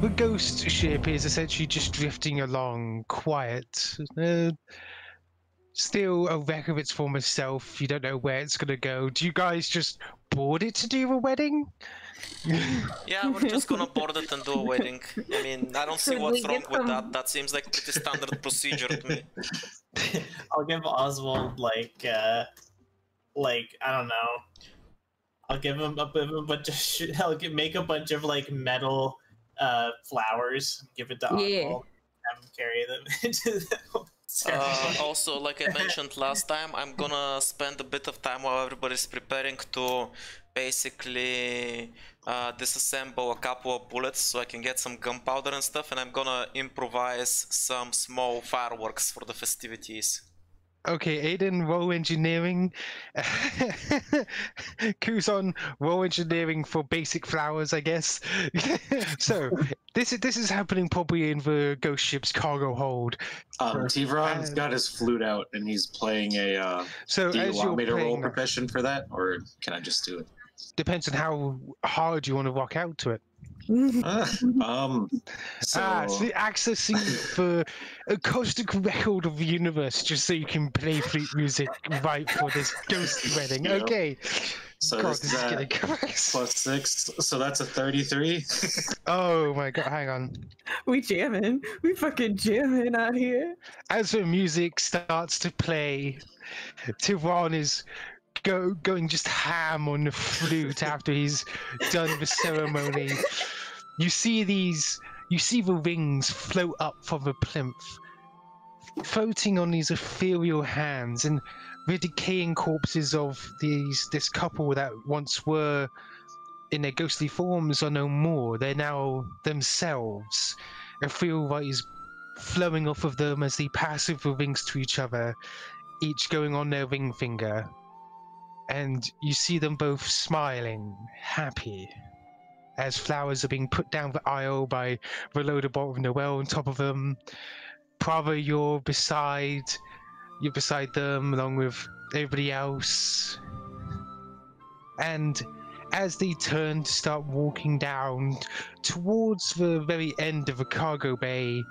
the ghost ship is essentially just drifting along, quiet. Still a wreck of its former self. You don't know where it's gonna go. Do you guys just board it to do a wedding? Yeah, we're just gonna board it and do a wedding. I mean, I don't see what's wrong with that. That seems like pretty standard procedure to me. I'll give Oswald like I don't know. I'll give him a bunch of make a bunch of like metal flowers. Give it to Oswald. Have him carry them into the. Also, like I mentioned last time, I'm gonna spend a bit of time while everybody's preparing to basically disassemble a couple of bullets so I can get some gunpowder and stuff, and I'm gonna improvise some small fireworks for the festivities. Okay, Aiden, roll engineering. Kuzon, roll engineering for basic flowers, I guess. So, this is happening probably in the ghost ship's cargo hold. Thiveron's got his flute out and he's playing a. So do you as want you're me to roll playing, profession for that, or can I just do it? Depends on how hard you want to rock out to it. So accessing the acoustic record of the universe just so you can play flute music right for this ghost wedding. Yep. Okay. So God, this this is getting gross. +6, so that's a 33. Oh my god, hang on. We jamming. We fucking jamming out here. As the music starts to play, Thiveron is going just ham on the flute after he's done the ceremony. You see the rings float up from the plinth, floating on these ethereal hands, and the decaying corpses of this couple that once were in their ghostly forms are no more. They're now themselves. Ethereal light is flowing off of them as they pass the rings to each other, each going on their ring finger. And you see them both smiling, happy, as flowers are being put down the aisle by the load of bottle of Noel on top of them. Prava, you're beside them along with everybody else. And as they turn to start walking down towards the very end of the cargo bay,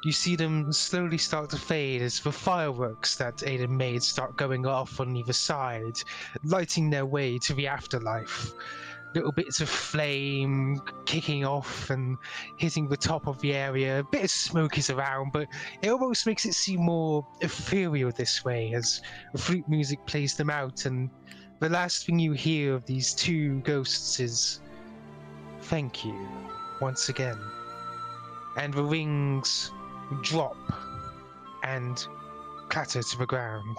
you see them slowly start to fade as the fireworks that Aiden made start going off on either side, lighting their way to the afterlife. Little bits of flame kicking off and hitting the top of the area. A bit of smoke is around, but it almost makes it seem more ethereal this way as the flute music plays them out, and the last thing you hear of these two ghosts is "Thank you" once again. And the rings drop and clatter to the ground.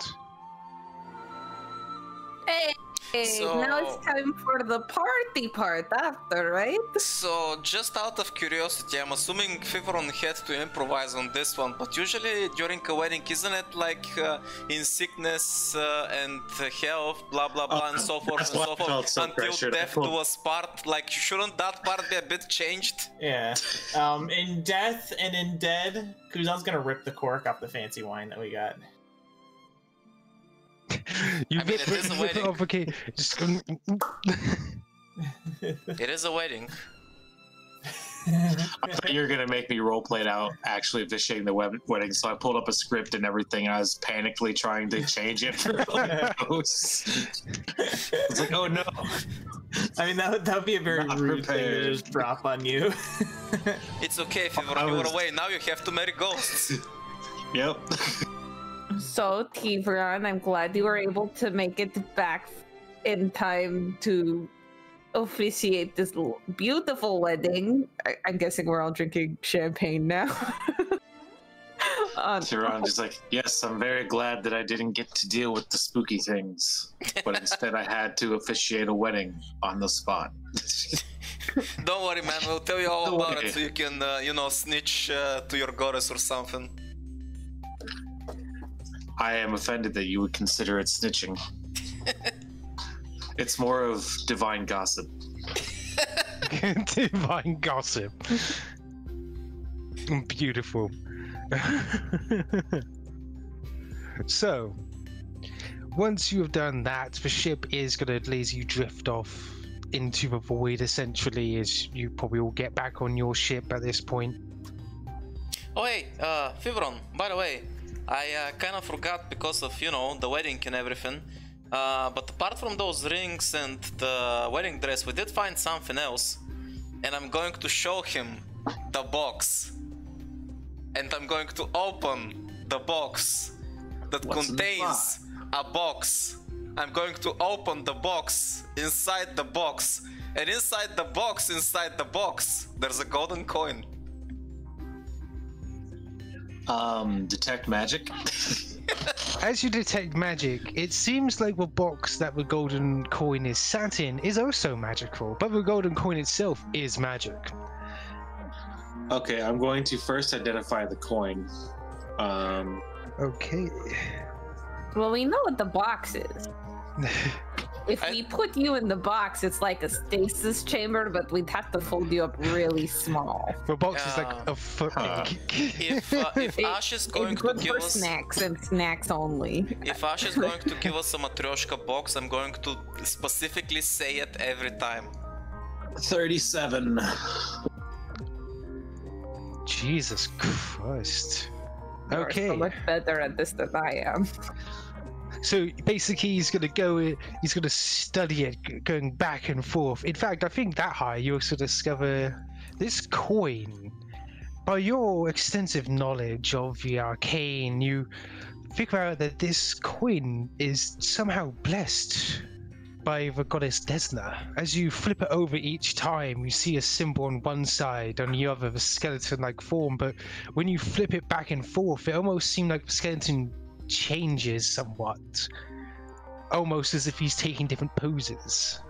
Hey, So- now it's time for the party part after, right? So, just out of curiosity, I'm assuming Thiveron had to improvise on this one, but usually during a wedding, isn't it like in sickness and health, blah blah blah, and so forth and so forth, so until pressured. death do us part? Like, shouldn't that part be a bit changed? Yeah. In death and in dead, Kuzon's gonna rip the cork off the fancy wine that we got. You I mean, it is a rip it wedding. off, okay. Just It is a wedding. I thought you were gonna make me roleplay it out actually officiating the wedding, so I pulled up a script and everything, and I was panically trying to change it for hosts. It's like, oh no. I mean, that would be a very Not rude thing to prepared. just drop on you. It's okay, Thiveron, you were away. Now you have to marry ghosts. Yep. So, Thiveron, I'm glad you were able to make it back in time to officiate this beautiful wedding. I'm guessing we're all drinking champagne now. Thiveron just like, yes, I'm very glad that I didn't get to deal with the spooky things, but instead I had to officiate a wedding on the spot. Don't worry, man. We'll tell you all about Okay. it so you can, snitch to your goddess or something. I am offended that you would consider it snitching. It's more of divine gossip. divine gossip. Beautiful. So, once you have done that, the ship is going to let you drift off into the void essentially as you probably all get back on your ship at this point. Oh hey, Thiveron, by the way, I kind of forgot because of, you know, the wedding and everything. But apart from those rings and the wedding dress, we did find something else. And I'm going to show him the box. And I'm going to open the box that contains a box. I'm going to open the box inside the box. And inside the box, there's a golden coin. Detect magic. As you detect magic, it seems like the box that the golden coin is sat in is also magical, but the golden coin itself is magic. Okay, I'm going to first identify the coin. Okay. Well, we know what the box is. If we put you in the box, it's like a stasis chamber, but we'd have to fold you up really small. The box is like a foot big. If Ash is going It's to good give for us... snacks and snacks only. If Ash is going to give us a Matryoshka box, I'm going to specifically say it every time. 37. Jesus Christ. You're Okay. so much better at this than I am. So basically, he's gonna study it, going back and forth. In fact, I think that high, you also discover this coin. By your extensive knowledge of the arcane, you figure out that this coin is somehow blessed by the goddess Desna. As you flip it over each time, you see a symbol on one side, on the other, the skeleton-like form. But when you flip it back and forth, it almost seemed like the skeleton changes somewhat, almost as if he's taking different poses.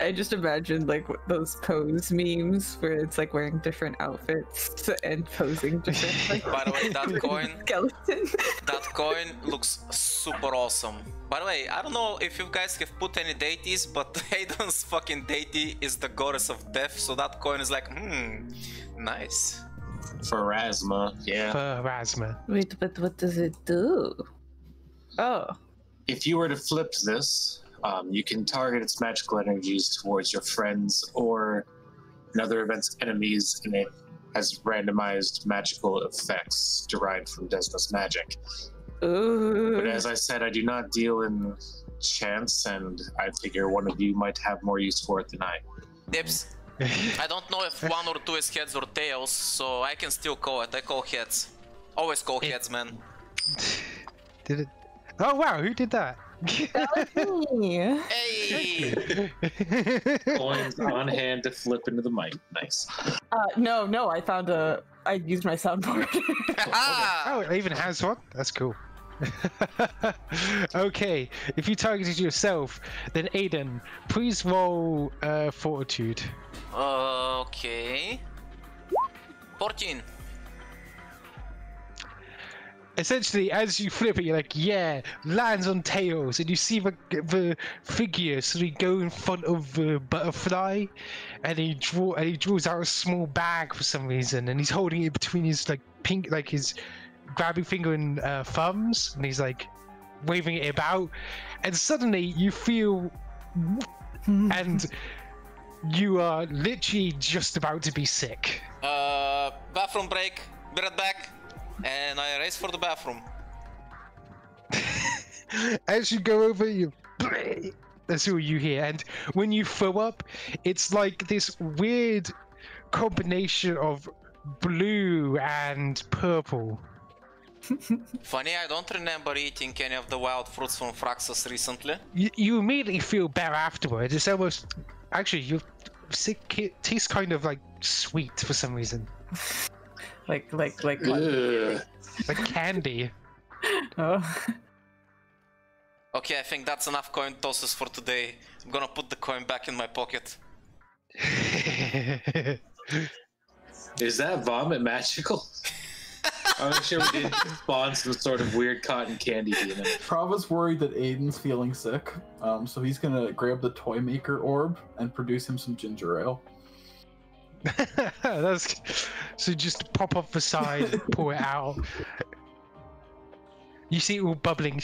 I just imagined like those pose memes where it's like wearing different outfits and posing different. Like, By the way, that coin, skeleton. that coin looks super awesome. By the way, I don't know if you guys have put any deities, but Aiden's fucking deity is the goddess of death, so that coin is like, nice. Pharasma, yeah. Pharasma. Wait, but what does it do? Oh. If you were to flip this, you can target its magical energies towards your friends or another event's enemies, and it has randomized magical effects derived from Desna's magic. Ooh. But as I said, I do not deal in chance, and I figure one of you might have more use for it than I. Dips. I don't know if one or two is heads or tails, so I can still call it. I call heads. Always call heads, man. Did it? Oh wow, who did that? That was me. Hey! Coins on hand to flip into the mic. Nice. No, I used my soundboard. Oh, it even has one? That's cool. Okay, if you targeted yourself, then Aiden, please roll fortitude. Okay. 14. Essentially, as you flip it, you're like, yeah, lands on tails, and you see the figure sort of go in front of the butterfly, and he draws out a small bag for some reason, and he's holding it between his his grabbing finger and thumbs, and he's like waving it about, and suddenly you feel, and you are literally just about to be sick. Bathroom break. Be right back. And I race for the bathroom. As you go over, that's all you hear. And when you throw up, it's like this weird combination of blue and purple. Funny, I don't remember eating any of the wild fruits from Fraxus recently. You immediately feel better afterwards. It's almost, actually, your sick tastes kind of like sweet for some reason. like Ugh. Like candy. Oh. Okay, I think that's enough coin tosses for today. I'm gonna put the coin back in my pocket. Is that vomit magical? I'm sure we did spawn some sort of weird cotton candy demon. Prava's worried that Aiden's feeling sick, so he's gonna grab the toy maker orb and produce him some ginger ale. That's so just pop off the side, pour it out. You see it all bubbling. It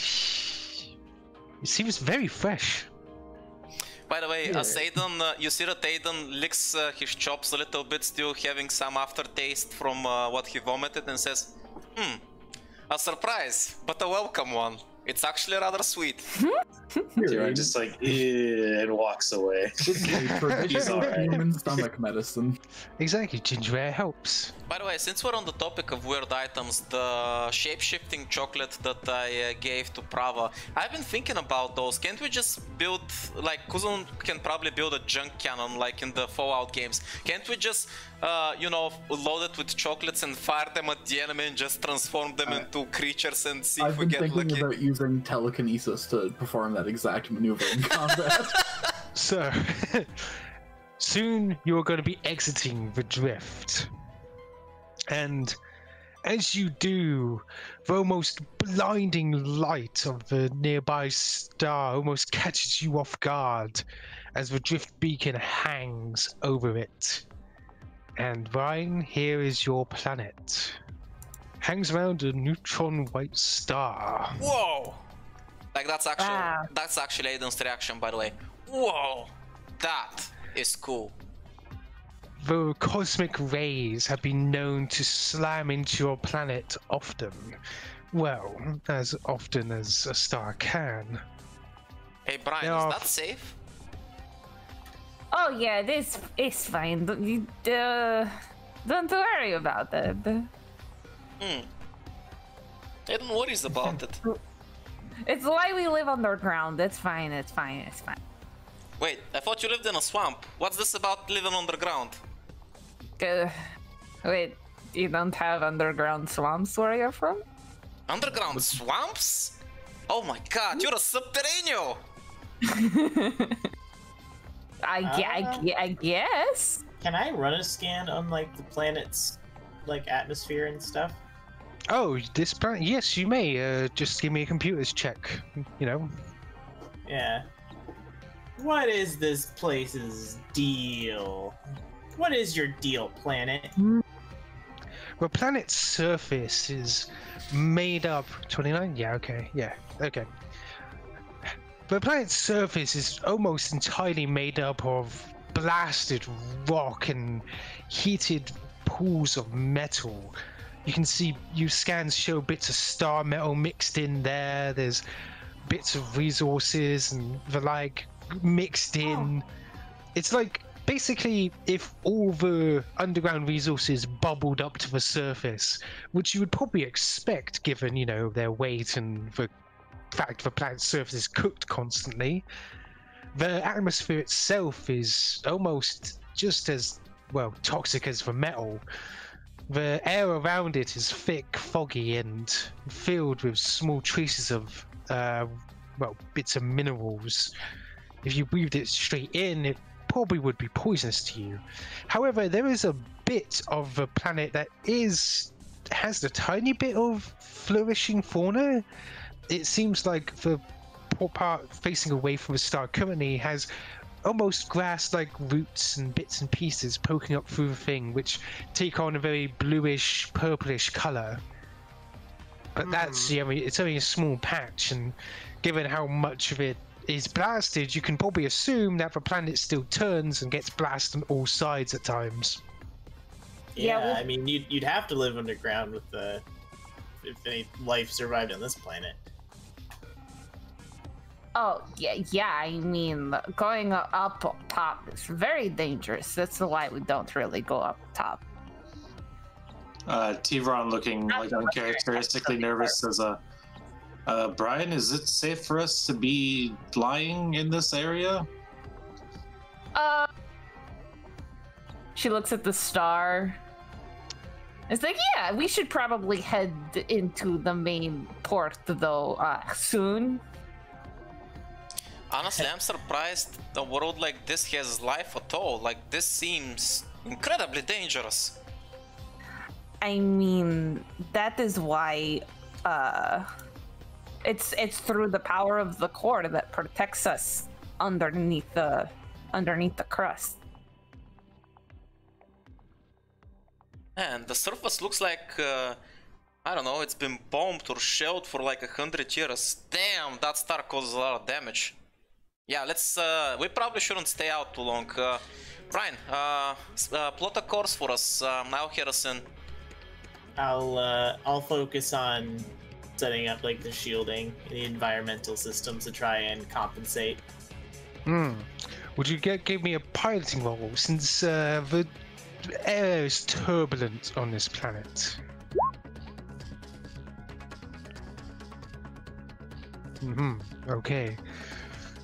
seems very fresh. By the way, as Aiden, you see that Aiden licks his chops a little bit, still having some aftertaste from what he vomited, and says, a surprise, but a welcome one. It's actually rather sweet. Thiveron just like, and walks away. He's alright. Human stomach medicine. Exactly, ginger ale helps. By the way, since we're on the topic of weird items, the shape-shifting chocolate that I gave to Prava, I've been thinking about those. Can't we just build, like, Kuzon can probably build a junk cannon like in the Fallout games. Can't we just, you know, load it with chocolates and fire them at the enemy and just transform them into creatures and see if we get lucky? I've been thinking about using telekinesis to perform that exact maneuver in combat. So, soon you're going to be exiting the drift. And as you do, the almost blinding light of the nearby star almost catches you off guard as the drift beacon hangs over it. And Bryn, here is your planet. Hangs around a neutron white star. Whoa! Like that's actually Aiden's reaction, by the way. Whoa! That is cool. The cosmic rays have been known to slam into your planet often. Well, as often as a star can. Hey Bryn, is that safe? Oh yeah, it's fine. Don't worry about that. Aiden worries about it. It's why we live underground. It's fine. It's fine. It's fine. Wait, I thought you lived in a swamp. What's this about living underground? Wait, you don't have underground swamps where you're from? Underground swamps? Oh my god, you're a subterranean! I guess. Can I run a scan on like the planet's like atmosphere and stuff? Oh, this planet? Yes, you may. Just give me a computer's check. You know. Yeah. What is this place's deal? What is your deal, planet? Well, planet's surface is made up. 29? Yeah. Okay. Yeah. Okay. The planet's surface is almost entirely made up of blasted rock and heated pools of metal. You can see scans show bits of star metal mixed in there. There's bits of resources and the like mixed in. It's like basically if all the underground resources bubbled up to the surface, which you would probably expect given, you know, their weight and the fact the planet's surface is cooked constantly. The atmosphere itself is almost just as, well, toxic as the metal. The air around it is thick, foggy, and filled with small traces of, well, bits of minerals. If you breathed it straight in, it probably would be poisonous to you. However, there is a bit of the planet that has a tiny bit of flourishing fauna. It seems like the part facing away from the star currently has almost grass-like roots and bits and pieces poking up through the thing, which take on a very bluish, purplish color. But that's, you know, it's only a small patch, and given how much of it is blasted, you can probably assume that the planet still turns and gets blasted on all sides at times. Yeah, well, I mean, you'd have to live underground with if any life survived on this planet. Oh, yeah, I mean, going up top is very dangerous. That's why we don't really go up top. Thiveron looking like uncharacteristically nervous says, Bryn, is it safe for us to be flying in this area? She looks at the star. It's like, yeah, we should probably head into the main port, though, soon. Honestly, I'm surprised a world like this has life at all. Like, this seems incredibly dangerous. I mean, that is why, it's through the power of the core that protects us underneath the crust. And the surface looks like, I don't know, it's been bombed or shelled for like 100 years. Damn, that star causes a lot of damage. Yeah, let's. We probably shouldn't stay out too long. Bryn, plot a course for us. I'll hear us in. I'll focus on setting up like the shielding, the environmental systems to try and compensate. Would you give me a piloting role since the air is turbulent on this planet? Okay.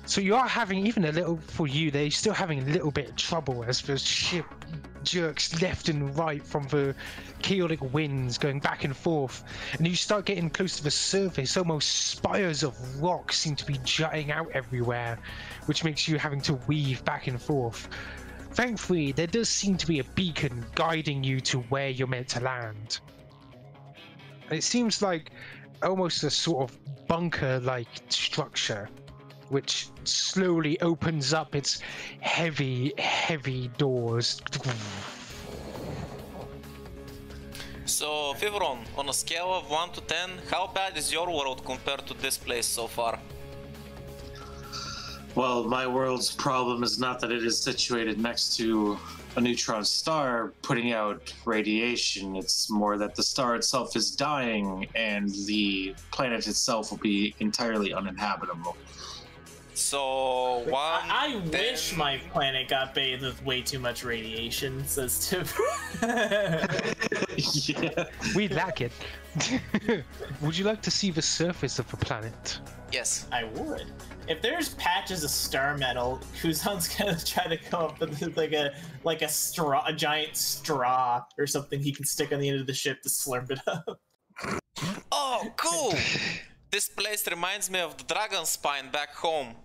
So you are having even a little, for you, they're still having a little bit of trouble as the ship jerks left and right from the chaotic winds going back and forth. And you start getting close to the surface, almost spires of rock seem to be jutting out everywhere, which makes you having to weave back and forth. Thankfully, there does seem to be a beacon guiding you to where you're meant to land. And it seems like almost a sort of bunker-like structure, which slowly opens up its heavy, heavy doors. So, Thiveron, on a scale of 1 to 10, how bad is your world compared to this place so far? Well, my world's problem is not that it is situated next to a neutron star putting out radiation. It's more that the star itself is dying and the planet itself will be entirely uninhabitable. So, I wish my planet got bathed with way too much radiation, says Tim. Yeah. We lack it. Would you like to see the surface of the planet? Yes. I would. If there's patches of star metal, Kuzon's gonna try to come up with like a straw, a giant straw or something he can stick on the end of the ship to slurp it up. Oh, cool! This place reminds me of the dragon spine back home.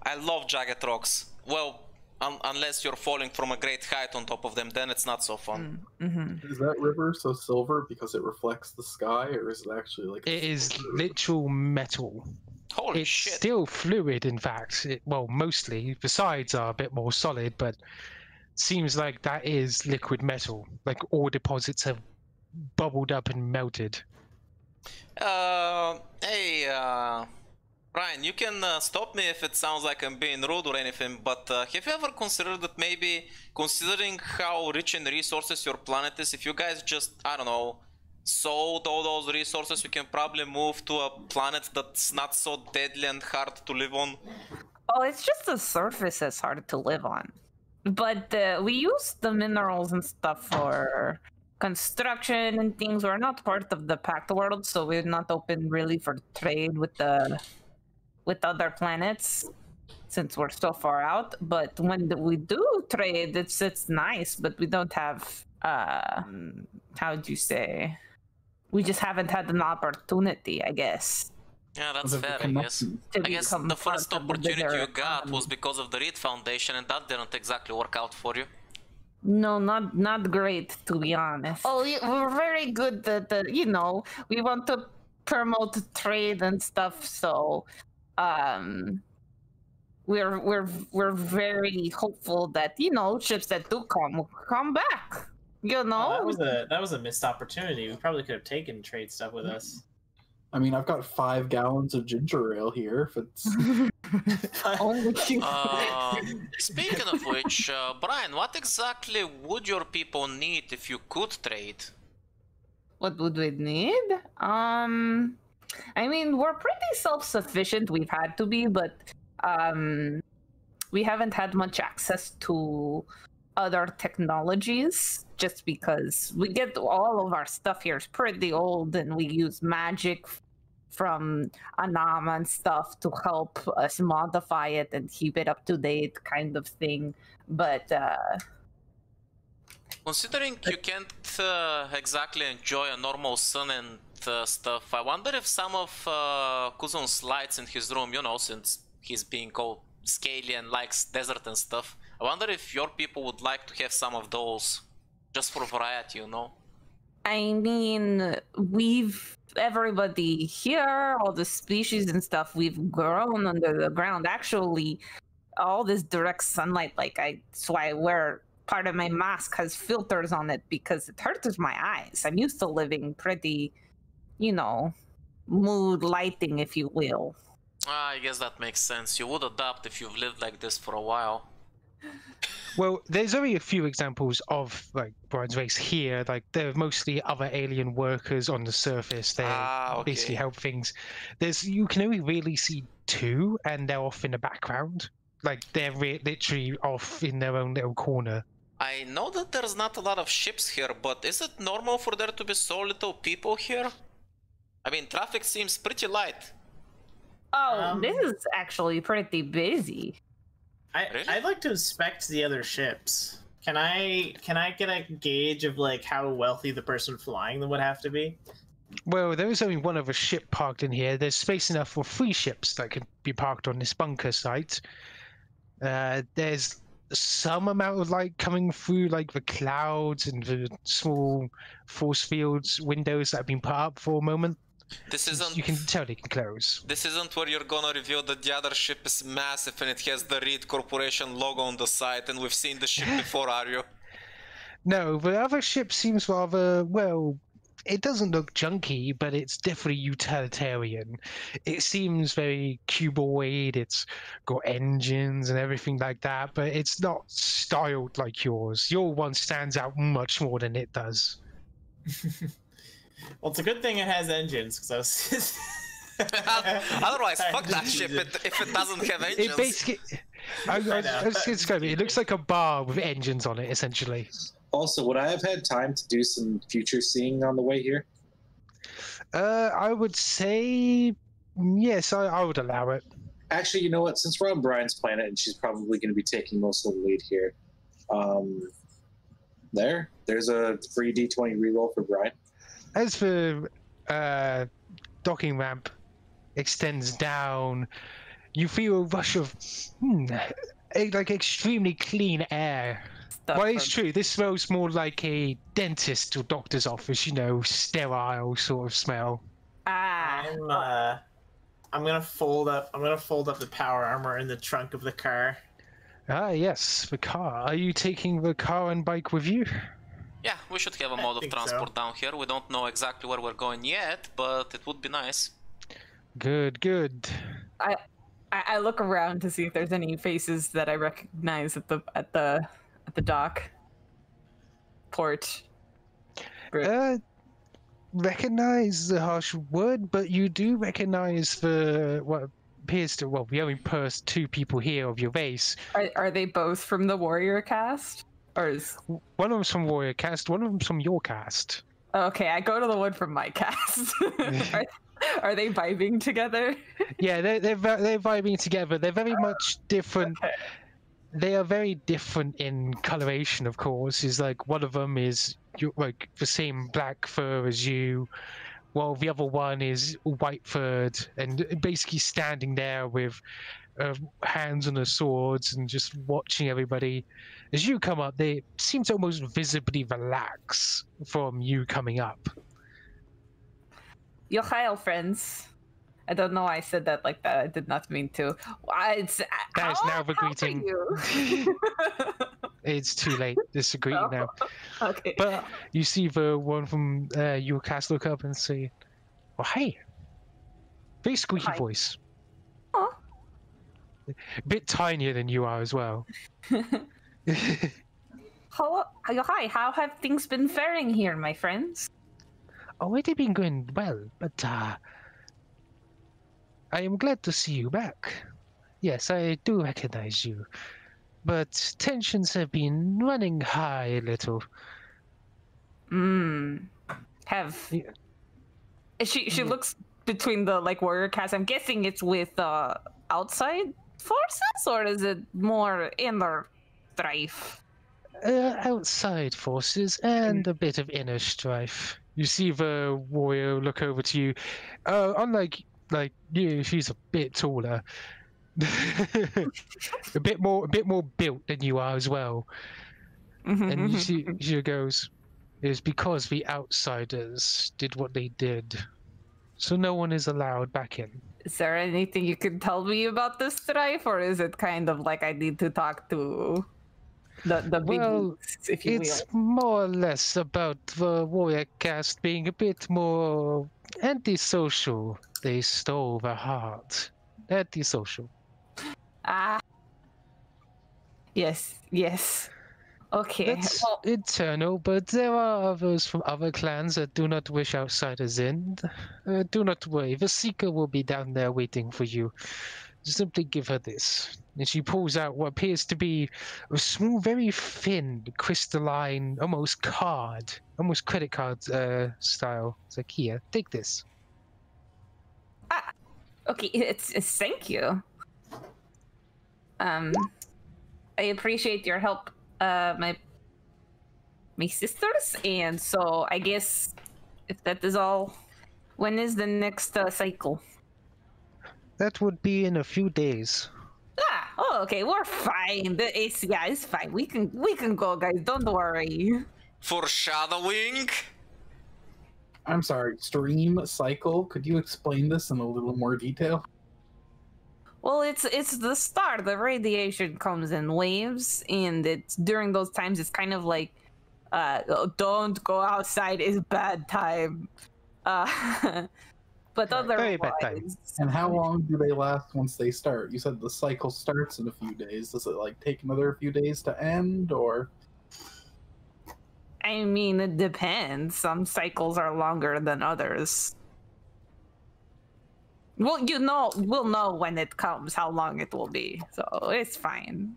I love jagged rocks. Well, unless you're falling from a great height on top of them, then it's not so fun. Is that river so silver because it reflects the sky, or is it actually like? It is literal metal. Holy It's shit. still fluid, in fact. Well, mostly. The sides are a bit more solid, but seems like that is liquid metal. Like ore deposits have bubbled up and melted. Hey, Ryan, you can stop me if it sounds like I'm being rude or anything, but have you ever considered that maybe, considering how rich in resources your planet is, if you guys just, I don't know, sold all those resources, you can probably move to a planet that's not so deadly and hard to live on? Oh, it's just the surface that's hard to live on. But we use the minerals and stuff for construction and things. We're not part of the Pact World, so we're not open really for trade with other planets since we're so far out. But when we do trade, it's nice, but we don't have how would you say? We just haven't had an opportunity, I guess. Yeah, that's fair, I guess. I guess the first opportunity you got was because of the Reed Foundation, and that didn't exactly work out for you. No, not great, to be honest. Oh, we're very good at we want to promote trade and stuff, so we're very hopeful that ships that do come will come back. That was a missed opportunity. We probably could have taken trade stuff with us. I mean, I've got 5 gallons of ginger ale here. If it's Speaking of which, Brian, what exactly would your people need if you could trade? What would we need? I mean, we're pretty self-sufficient. We've had to be, but we haven't had much access to other technologies just because we get all of our stuff here is pretty old, and we use magic from Anama and stuff to help us modify it and keep it up to date, kind of thing. But considering you can't exactly enjoy a normal sun and stuff, I wonder if some of Kuzon's lights in his room, since he's being called scaly and likes desert and stuff, I wonder if your people would like to have some of those, just for variety, I mean, everybody here, all the species and stuff, we've grown under the ground. Actually, all this direct sunlight, that's why I wear part of my mask has filters on it, because it hurts my eyes. I'm used to living pretty, mood lighting, if you will. I guess that makes sense. You would adapt if you've lived like this for a while. Well, there's only a few examples of like Brian's race here. Like they're mostly other alien workers on the surface. They basically help things. You can only really see two, and they're off in the background. Like they're literally off in their own little corner. I know that there's not a lot of ships here, but is it normal for there to be so little people here? I mean, traffic seems pretty light. Oh, this is actually pretty busy. Really? I'd like to inspect the other ships. Can I get a gauge of like how wealthy the person flying them would have to be? Well, there is only one other ship parked in here. There's space enough for 3 ships that could be parked on this bunker site. There's some amount of light coming through like the clouds and the small force fields windows that have been put up for a moment. This isn't. You can tell they can close. This isn't where you're gonna reveal that the other ship is massive and it has the Reed Corporation logo on the side, and we've seen the ship before, are you? No, the other ship seems rather, well, it doesn't look junky, but it's definitely utilitarian. It seems very cuboid, it's got engines and everything like that, but it's not styled like yours. Your one stands out much more than it does. Well, it's a good thing it has engines, because I was... Otherwise, fuck that ship if it doesn't have engines. It basically... I was describe it. It looks like a bar with engines on it, essentially. Also, would I have had time to do some future seeing on the way here? I would say... Yes, I would allow it. Actually, you know what? Since we're on Brian's planet, and she's probably going to be taking most of the lead here, there's a free D20 reroll for Brian. As the docking ramp extends down, you feel a rush of like extremely clean air. Well, it's true. This smells more like a dentist or doctor's office, you know, sterile sort of smell. I'm gonna fold up the power armor in the trunk of the car. Ah, yes, the car. Are you taking the car and bike with you? Yeah, we should have a mode of transport down here. We don't know exactly where we're going yet, but it would be nice. Good, good. I look around to see if there's any faces that I recognize at the dock port. Recognize the harsh word, but you do recognize what appears to the only two people here of your race. Are they both from the warrior cast? Or is... One of them's from warrior cast, one of them's from your cast. Okay, I go to the one from my cast. Are they vibing together? Yeah, they're vibing together. They're very much different. Okay. They are very different in coloration, of course. Is like one of them is like the same black fur as you, while the other one is white furred and basically standing there with hands on their swords and just watching everybody. As you come up, they seem to almost visibly relax from you coming up. Yo, hi, friends. I don't know why I said that like that. I did not mean to. That is now the greeting. It's too late. It's a greeting now. Okay. But you see the one from your cast look up and say, "Well, hey." Very squeaky voice. Huh? A bit tinier than you are as well. Hi, how have things been faring here, my friends? Oh, it has been going well, but I am glad to see you back. Yes, I do recognize you, but tensions have been running high a little. She looks between the warrior cast. I'm guessing it's with outside forces, or is it more inner strife? Outside forces and a bit of inner strife. You see the warrior look over to you. Unlike you, she's a bit taller, a bit more built than you are as well. And you see, she goes, "It is because the outsiders did what they did, so no one is allowed back in." Is there anything you can tell me about this strife, or is it kind of like I need to talk to the big boots, if you will? It's more or less about the warrior caste being a bit more antisocial. They stole the heart. Antisocial. Ah. Yes, yes. Okay. That's Well, internal, but there are others from other clans that do not wish outsiders in. Do not worry, the Seeker will be down there waiting for you. Simply give her this. And she pulls out what appears to be a small, very thin, crystalline, almost credit card style. It's like, here, take this. okay, it's thank you. I appreciate your help, my sisters, and so I guess if that is all, when is the next cycle? That would be in a few days. Oh, okay, we're fine. It's fine. We can go, guys. Don't worry. Foreshadowing. I'm sorry, stream cycle. Could you explain this in a little more detail? Well, it's the start. The radiation comes in waves, and it's during those times. It's kind of like, don't go outside. It's bad time. But Very bad time. otherwise, And how long do they last once they start? You said the cycle starts in a few days. Does it like take another few days to end, or? I mean, it depends. Some cycles are longer than others. Well, we'll know when it comes how long it will be, so it's fine.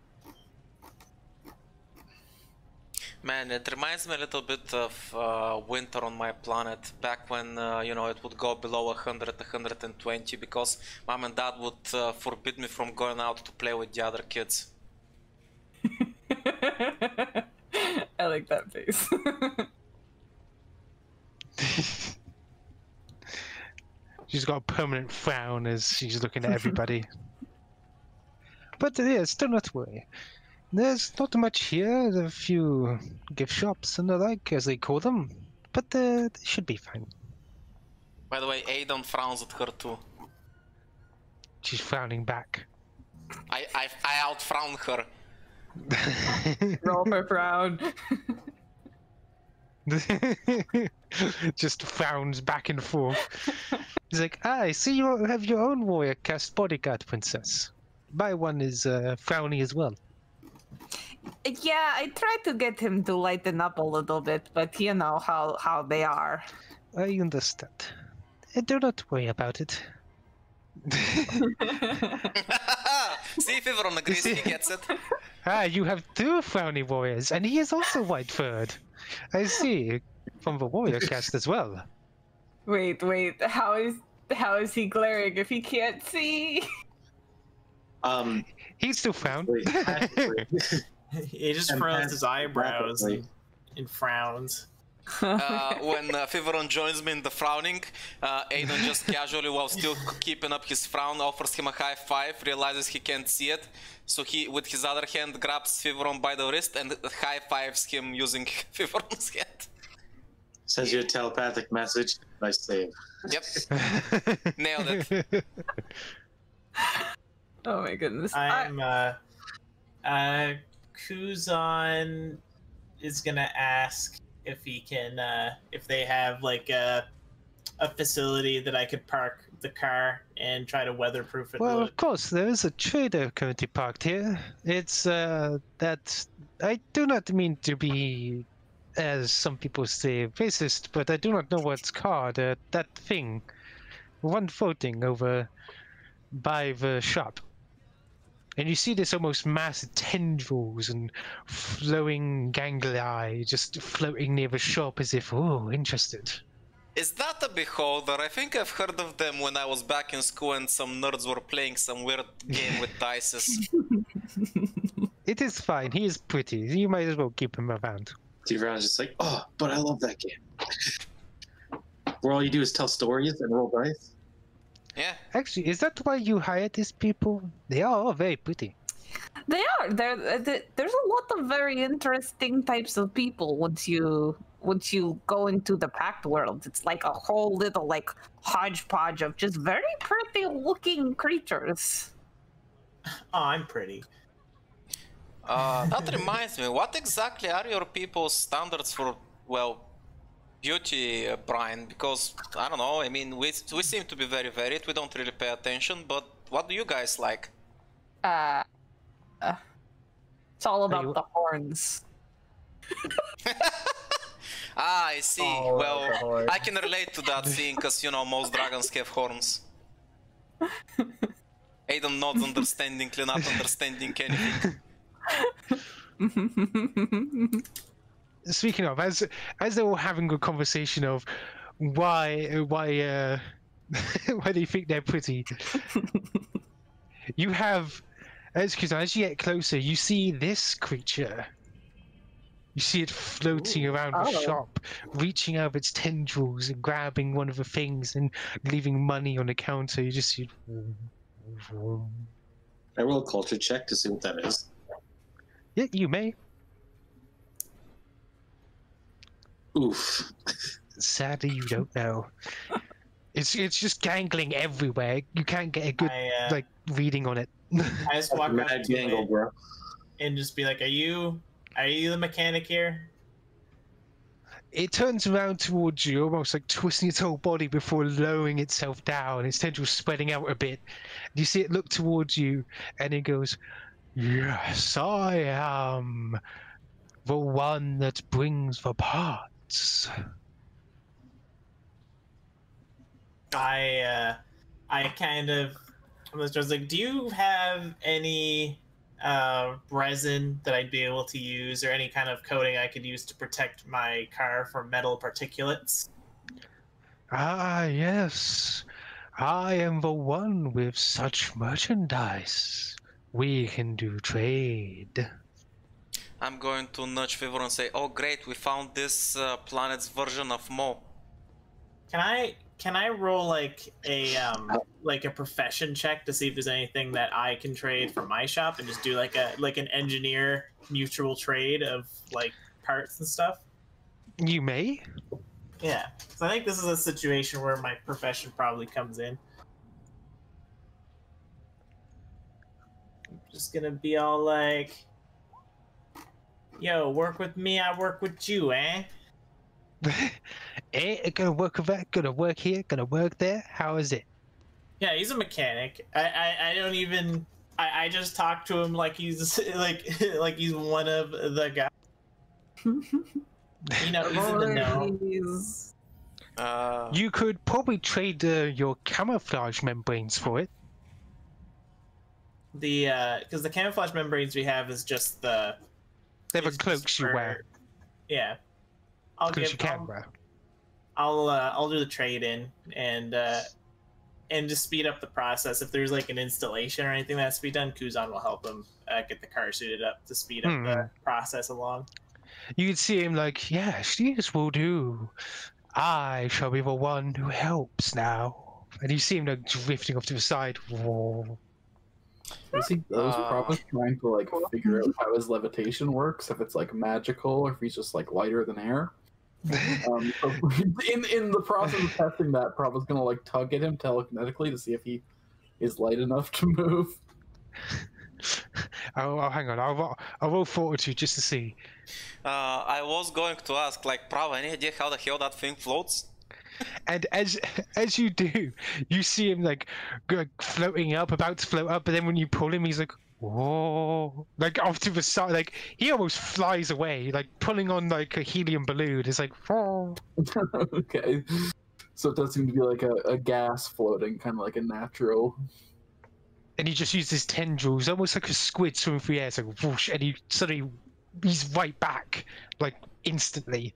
Man, it reminds me a little bit of winter on my planet, back when, you know, it would go below 100, 120, because mom and dad would forbid me from going out to play with the other kids. I like that face. She's got a permanent frown as she's looking at everybody. But yes, do not worry. There's not much here. There are a few gift shops and the like, as they call them. But they should be fine. By the way, Aiden frowns at her too. She's frowning back. I out-frown her. Roll for frown. Just frowns back and forth. He's like, I see you have your own warrior cast bodyguard, princess. My one is frowny as well. Yeah, I tried to get him to lighten up a little bit, but you know how they are. I understand. Do not worry about it. See if everyone agrees he gets it. You have two frowny warriors, and he is also white-furred. I see. From the warrior cast as well. Wait, how is he glaring if he can't see? He's still frowned. He just furrows his eyebrows and frowns. When Thiveron joins me in the frowning, Aiden just casually, while still keeping up his frown, offers him a high five, realizes he can't see it, so he, with his other hand, grabs Thiveron by the wrist and high fives him using Thiveron's hand. Sends you a telepathic message. Nice save. Yep. Nailed it. Oh my goodness. Kuzon is gonna ask if he can, if they have like a facility that I could park the car and try to weatherproof it. Well, of course, there is a trader currently parked here. It's that I do not mean to be, as some people say, racist, but I do not know what's called. That thing, one floating over by the shop. And you see this almost mass tendrils and flowing ganglia just floating near the shop as if, oh, interested. Is that a beholder? I think I've heard of them when I was back in school and some nerds were playing some weird game with dices. It is fine. He is pretty. You might as well keep him around. Thiveron's just like, oh, but I love that game. Where all you do is tell stories and roll dice. Yeah. Actually, is that why you hired these people? They are all very pretty. They are. There's a lot of very interesting types of people once you go into the packed world. It's like a whole little like hodgepodge of just very pretty looking creatures. Oh, I'm pretty. That reminds me, what exactly are your people's standards for, well, beauty, Bryn? Because, I don't know, I mean, we seem to be very varied, we don't really pay attention, but What do you guys like? It's all about the horns. Ah, I see. Oh, well, the horns. I can relate to that thing, because, you know, most dragons have horns. Aiden not understandingly not understanding anything. Speaking of, as they're all having a conversation of why why they think they're pretty, you have as you get closer, you see this creature. You see it floating around the shop, reaching out of its tendrils and grabbing one of the things and leaving money on the counter. You just see it. I roll a culture check to see what that is. Yeah, you may. Oof. Sadly, you don't know. It's just gangling everywhere. You can't get a good like reading on it. I just walk up Mad to jangle, it bro. and just be like, Are you the mechanic here? It turns around towards you, almost like twisting its whole body before lowering itself down, its tendrils spreading out a bit. You see it look towards you, and it goes, "Yes, I am the one that brings the parts." I kind of was just like, do you have any resin that I'd be able to use, or any kind of coating I could use to protect my car from metal particulates? Ah, yes. I am the one with such merchandise. We can do trade. I'm going to nudge Thiveron and say, oh great, we found this planet's version of Mo. Can I roll like a profession check to see if there's anything that I can trade from my shop, and just do like an engineer mutual trade of like parts and stuff? You may. Yeah, so I think this is a situation where my profession probably comes in. I'm just gonna be all like, yo, work with me, I work with you, eh? Gonna work with that, gonna work here, gonna work there. How is it? Yeah, he's a mechanic. I don't even. I just talk to him like he's like he's one of the guys. You know, he's in the know. You could probably trade your camouflage membranes for it. Because the camouflage membranes we have is just the. They're the it's cloaks just you for- wear. Yeah. I'll Cloaks you can wear. I'll do the trade in and just speed up the process. If there's like an installation or anything that has to be done, Kuzon will help him get the car suited up to speed up the process along. You could see him like, yes, this will do. I shall be the one who helps now. And you see him like drifting off to the side. Whoa. Is he probably trying to like figure out how his levitation works? If it's like magical, or if he's just like lighter than air? So in the process of testing that, Prava's gonna like tug at him telekinetically to see if he is light enough to move. Oh, hang on. I'll roll fortitude just to see. I was going to ask, like, Prava, any idea how the hell that thing floats? And as you do, you see him like floating up, about to float up, but then when you pull him, he's like, whoa, like off to the side, like he almost flies away, like pulling on like a helium balloon. It's like, whoa. Okay, so it does seem to be like a gas floating, kind of like a natural. And he just uses his tendrils, almost like a squid swimming through the air. It's like whoosh, and he's right back, like instantly.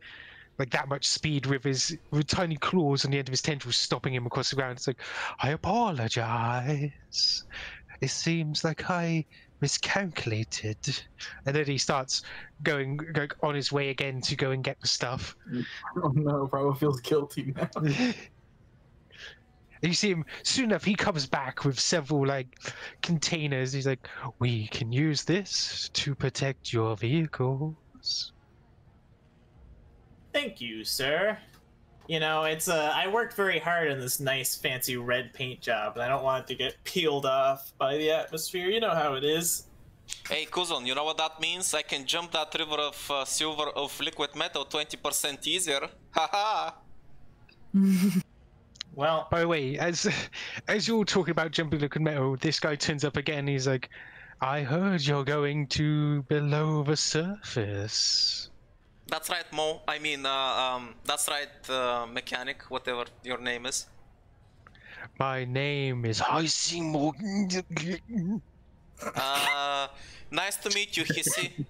Like that much speed with tiny claws on the end of his tendrils stopping him across the ground. It's like, I apologize. It seems like I miscalculated. And then he starts going on his way again to go and get the stuff. Oh no, Prava feels guilty now. And you see him, soon enough, he comes back with several like containers. He's like, we can use this to protect your vehicles. Thank you, sir. You know, it's I worked very hard on this nice fancy red paint job, and I don't want it to get peeled off by the atmosphere. You know how it is. Hey, Kuzon, you know what that means? I can jump that river of silver of liquid metal 20% easier. Haha! Well, By the way, as you're all talking about jumping liquid metal, this guy turns up again. He's like, "I heard you're going to below the surface." That's right, Mo. I mean, that's right, mechanic, whatever your name is. My name is Heising. Nice to meet you, Hissy.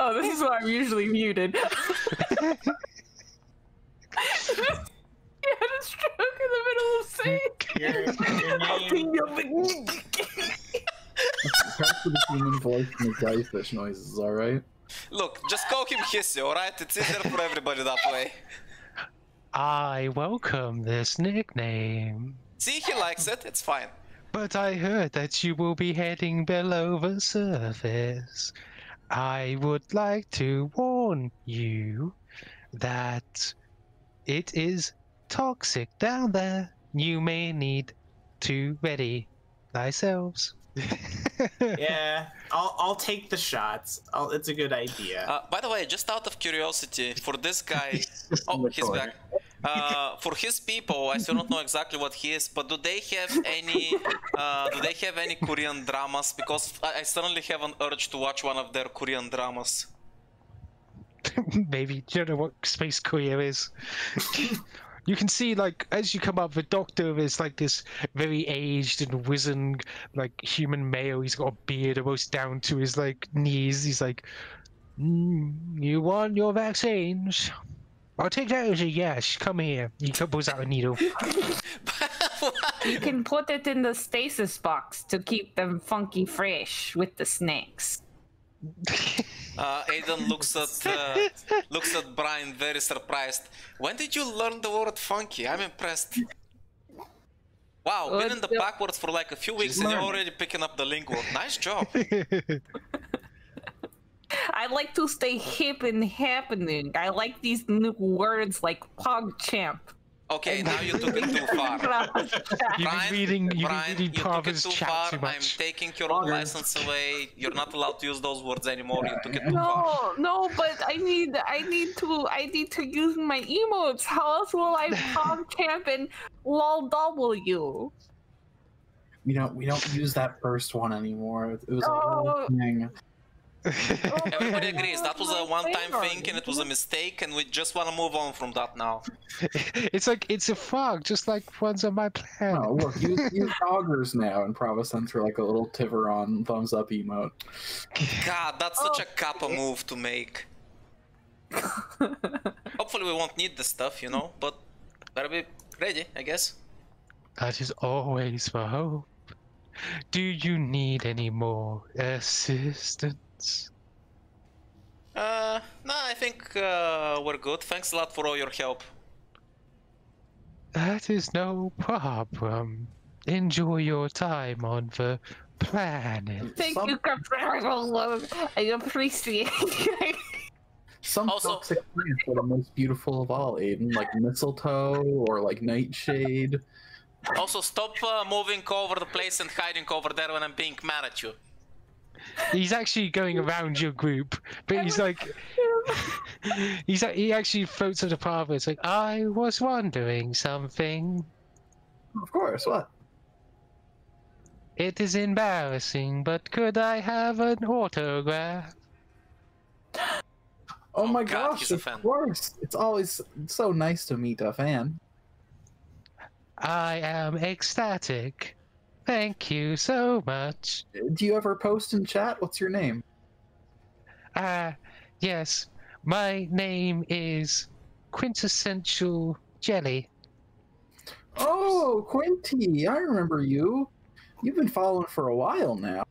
Oh, this is why I'm usually muted. You had a stroke in the middle of saying. your name. Parts of the human voice and the jellyfish noises, alright? Look, just call him Hissy, alright? It's easier for everybody that way. I welcome this nickname. See, he likes it, it's fine. But I heard that you will be heading below the surface. I would like to warn you that it is toxic down there. You may need to ready thyselves. Yeah, I'll take the shots. It's a good idea. By the way, just out of curiosity, for this guy... Oh, he's back. For his people, I still don't know exactly what he is, but do they have any Korean dramas? Because I suddenly have an urge to watch one of their Korean dramas. Maybe. Do you know what Space Korea is? You can see, like, as you come up, the doctor is like this very aged and wizened, like, human male. He's got a beard almost down to his, like, knees. He's like, you want your vaccines? I'll take that as a yes. Come here. He pulls out a needle. You can put it in the stasis box to keep them funky fresh with the snacks. Aiden looks at Bryn very surprised. When did you learn the word funky? I'm impressed. Wow, been in the backwards for like a few weeks and you're already picking up the lingo. Nice job. I like to stay hip and happening. I like these new words like PogChamp. Okay, now you took it too far. You've been reading you Prava's took it too chat far. too I'm much. taking your license away. You're not allowed to use those words anymore. You took it too far. No, but I need to use my emotes. How else will I PogChamp and LOLW? We don't use that first one anymore. It was a whole thing. Everybody agrees that was a one-time thing and it was a mistake and we just want to move on from that now. It's like, it's a frog, just like ones on my planet. Oh, look, use doggers now, and Prava sends her like a little Thiveron thumbs up emote. God, that's such a kappa move to make. Hopefully we won't need this stuff, you know, but better be ready, I guess. That is always the hope. Do you need any more assistance? No, I think we're good. Thanks a lot for all your help. That is no problem. Enjoy your time on the planet. Thank you, Captain. I appreciate it. Some Also- toxic plants are the most beautiful of all, Aiden, like mistletoe or like nightshade. Also, stop moving over the place and hiding over there when I'm being mad at you. He's actually going around your group, but he's like, he actually floats at the Prava. It's like, I was wondering something. Of course, what? It is embarrassing, but could I have an autograph? Oh my God, gosh, he's a of fan. course. It's always so nice to meet a fan. I am ecstatic. Thank you so much. Do you ever post in chat? What's your name? Yes. My name is Quintessential Jelly. Oh, Quinty, I remember you. You've been following for a while now.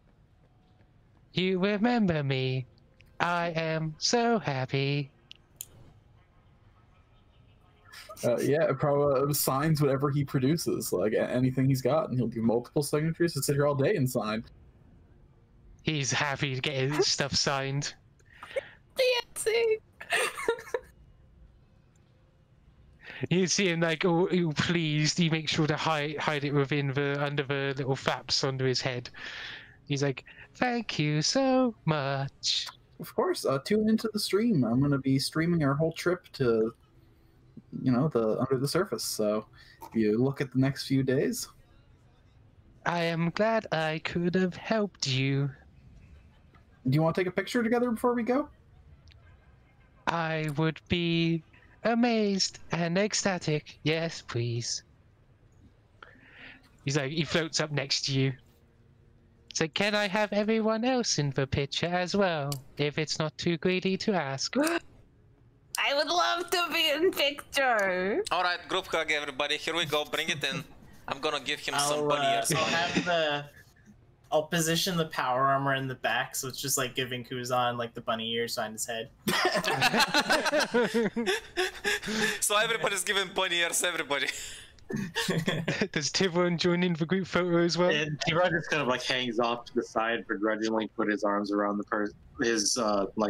You remember me. I am so happy. Yeah, Prava signs whatever he produces, like anything he's got, and he'll do multiple signatures and sit here all day and sign. He's happy to get his stuff signed. Dancing. You see him like all pleased. He makes sure to hide it within under the little flaps under his head. He's like, "Thank you so much." Of course, tune into the stream. I'm going to be streaming our whole trip to, the under the surface. So if you look at the next few days. I am glad I could have helped you. Do you want to take a picture together before we go? I would be amazed and ecstatic. Yes, please. He's like, he floats up next to you. So can I have everyone else in the picture as well, if it's not too greedy to ask? I would love to be in picture. Alright, group hug everybody. Here we go. Bring it in. I'm gonna give him some bunny ears. I'll position the power armor in the back, so it's just like giving Kuzon like the bunny ears on his head. So everybody's giving bunny ears, everybody. Does Thiveron join in the group photo as well? And Thiveron just kind of like hangs off to the side, begrudgingly put his arms around the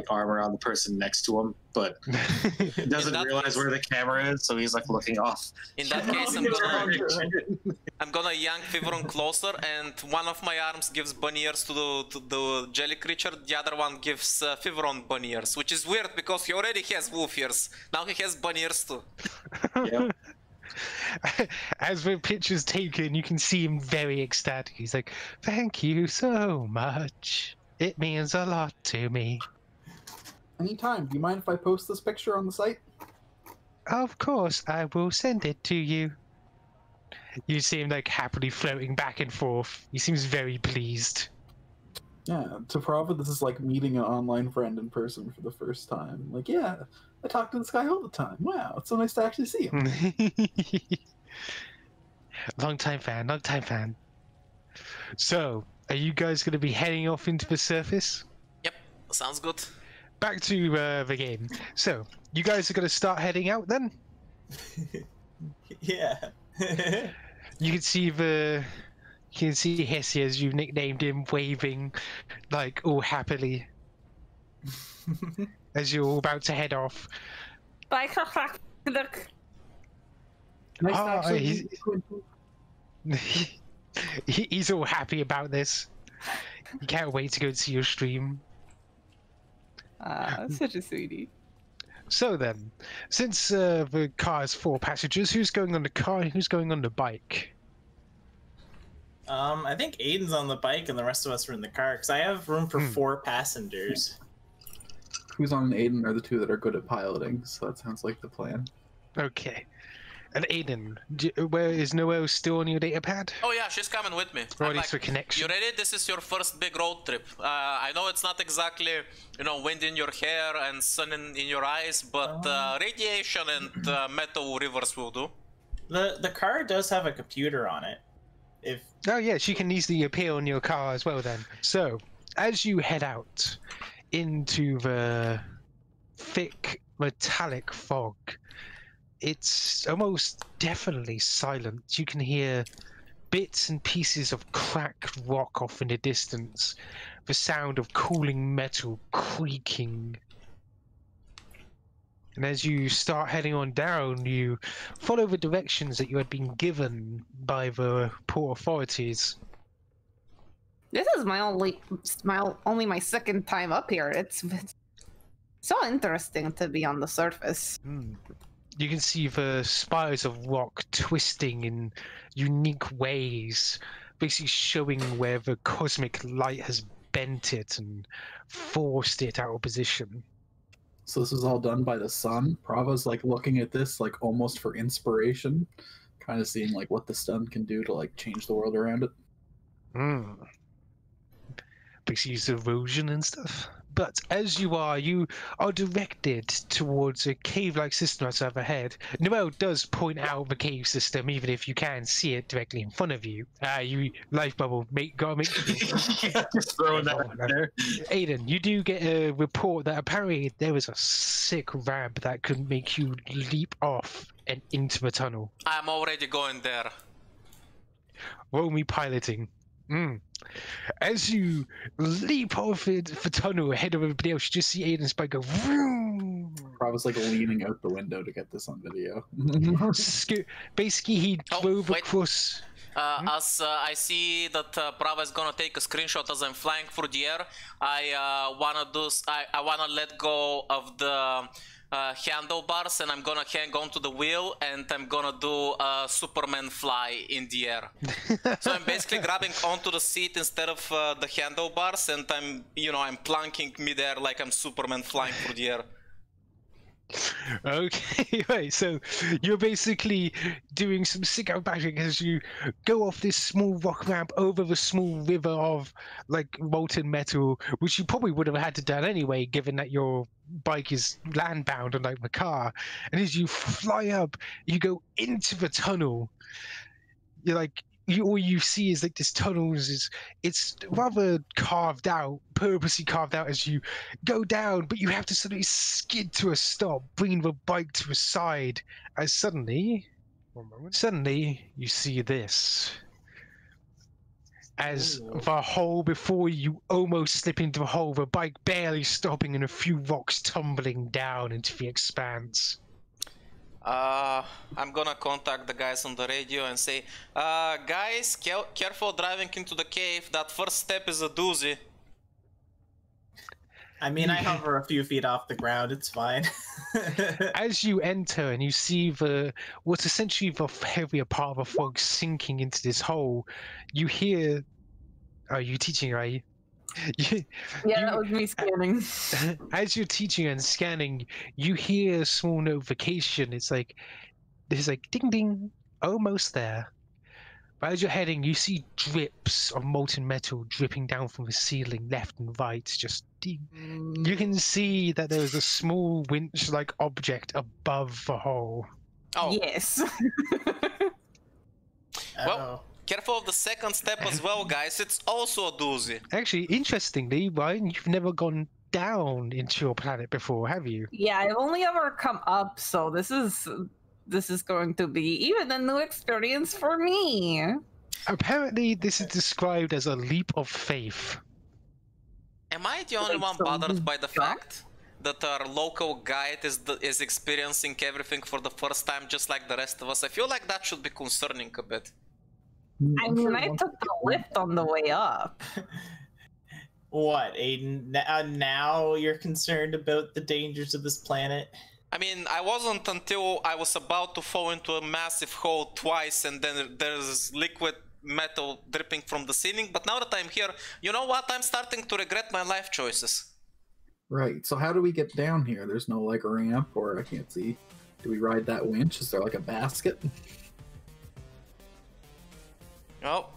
arm around the person next to him, but doesn't realize where the camera is, so he's like looking off. In that case, I'm gonna yank Thiveron closer, and one of my arms gives bunny ears to the jelly creature, the other one gives Thiveron bunny ears, which is weird because he already has wolf ears. Now he has bunny ears too. Yep. As the picture's taken, you can see him very ecstatic. He's like, "Thank you so much. It means a lot to me." Anytime. Do you mind if I post this picture on the site? Of course, I will send it to you. You see him like happily floating back and forth. He seems very pleased. Yeah, to Prava, this is like meeting an online friend in person for the first time. Like, yeah, I talk to this guy all the time. Wow, it's so nice to actually see him. Long time fan. So, are you guys going to be heading off into the surface? Yep, sounds good. Back to the game. So, you guys are going to start heading out then? Yeah. You can see Hesse, as you've nicknamed him, waving like all happily as you're all about to head off. Bye, look. Nice to Oh, actually he's all happy about this. He can't wait to go and see your stream. Such a sweetie. So then, since the car has 4 passengers, who's going on the car and who's going on the bike? I think Aiden's on the bike and the rest of us are in the car, because I have room for 4 passengers. Kuzon and Aiden are the 2 that are good at piloting, so that sounds like the plan. Okay. And Aiden, where is Noelle still on your data pad? Oh yeah, she's coming with me. Or at least for connection. You ready? This is your first big road trip. I know it's not exactly, wind in your hair and sun in your eyes, but radiation and metal rivers will do. The car does have a computer on it. Oh yeah, she can easily appear on your car as well then. So, as you head out into the thick metallic fog, it's almost definitely silent. You can hear bits and pieces of cracked rock off in the distance, the sound of cooling metal creaking. And as you start heading on down, you follow the directions that you had been given by the port authorities. This is only my second time up here. It's so interesting to be on the surface. You can see the spires of rock twisting in unique ways, basically showing where the cosmic light has bent it and forced it out of position. So this was all done by the sun. Prava's like looking at this like almost for inspiration, kind of seeing like what the sun can do to like change the world around it. Basically use erosion and stuff. But as you are directed towards a cave-like system that's overhead. Noelle does point out the cave system, even if you can see it directly in front of you. You life bubble, gotta make just throwing that out there. Aiden, you do get a report that apparently there was a sick ramp that could make you leap off and into the tunnel. I'm already going there. Roll me piloting. As you leap off the tunnel ahead of everybody else, you just see Aiden's bike go vroom. Prava's like leaning out the window to get this on video. Basically, he drove across. As I see that Prava is gonna take a screenshot as I'm flying through the air, I wanna let go of the handlebars and I'm gonna hang on to the wheel and I'm gonna do a Superman fly in the air. So I'm basically grabbing onto the seat instead of the handlebars, and I'm plunking midair like I'm Superman flying through the air. Okay, right, so you're basically doing some sick acrobatic as you go off this small rock ramp over the small river of like molten metal, which you probably would have had to done anyway, given that your bike is land bound unlike the car. And as you fly up, you go into the tunnel. You're like, all you see is like this tunnel it's rather carved out, purposely carved out as you go down, but you have to suddenly skid to a stop, bringing the bike to a side, as suddenly you see this. As the hole before you almost slip into the hole, the bike barely stopping and a few rocks tumbling down into the expanse. I'm gonna contact the guys on the radio and say, guys, careful driving into the cave. That first step is a doozy. I mean, I hover a few feet off the ground. It's fine. As you enter and you see what's essentially the heavier part of the fog sinking into this hole, you hear... Are you teaching, right? That was me scanning. As you're teaching and scanning, you hear a small notification. It's like, there's like ding ding, almost there. But as you're heading, you see drips of molten metal dripping down from the ceiling, left and right. Just ding. You can see that there's a small winch-like object above the hole. Oh yes. Well. Careful of the second step as well, guys. It's also a doozy. Actually, interestingly, Ryan, you've never gone down into your planet before, have you? Yeah, I've only ever come up, so this is going to be even a new experience for me. Apparently, this is described as a leap of faith. Am I the only one bothered by the fact that our local guide is experiencing everything for the first time, just like the rest of us? I feel like that should be concerning a bit. I mean, I took the lift on the way up. What, Aiden? Now you're concerned about the dangers of this planet? I mean, I wasn't until I was about to fall into a massive hole twice and then there's liquid metal dripping from the ceiling. But now that I'm here, you know what? I'm starting to regret my life choices. Right, so how do we get down here? There's no like ramp, or I can't see. Do we ride that winch? Is there like a basket? Oh,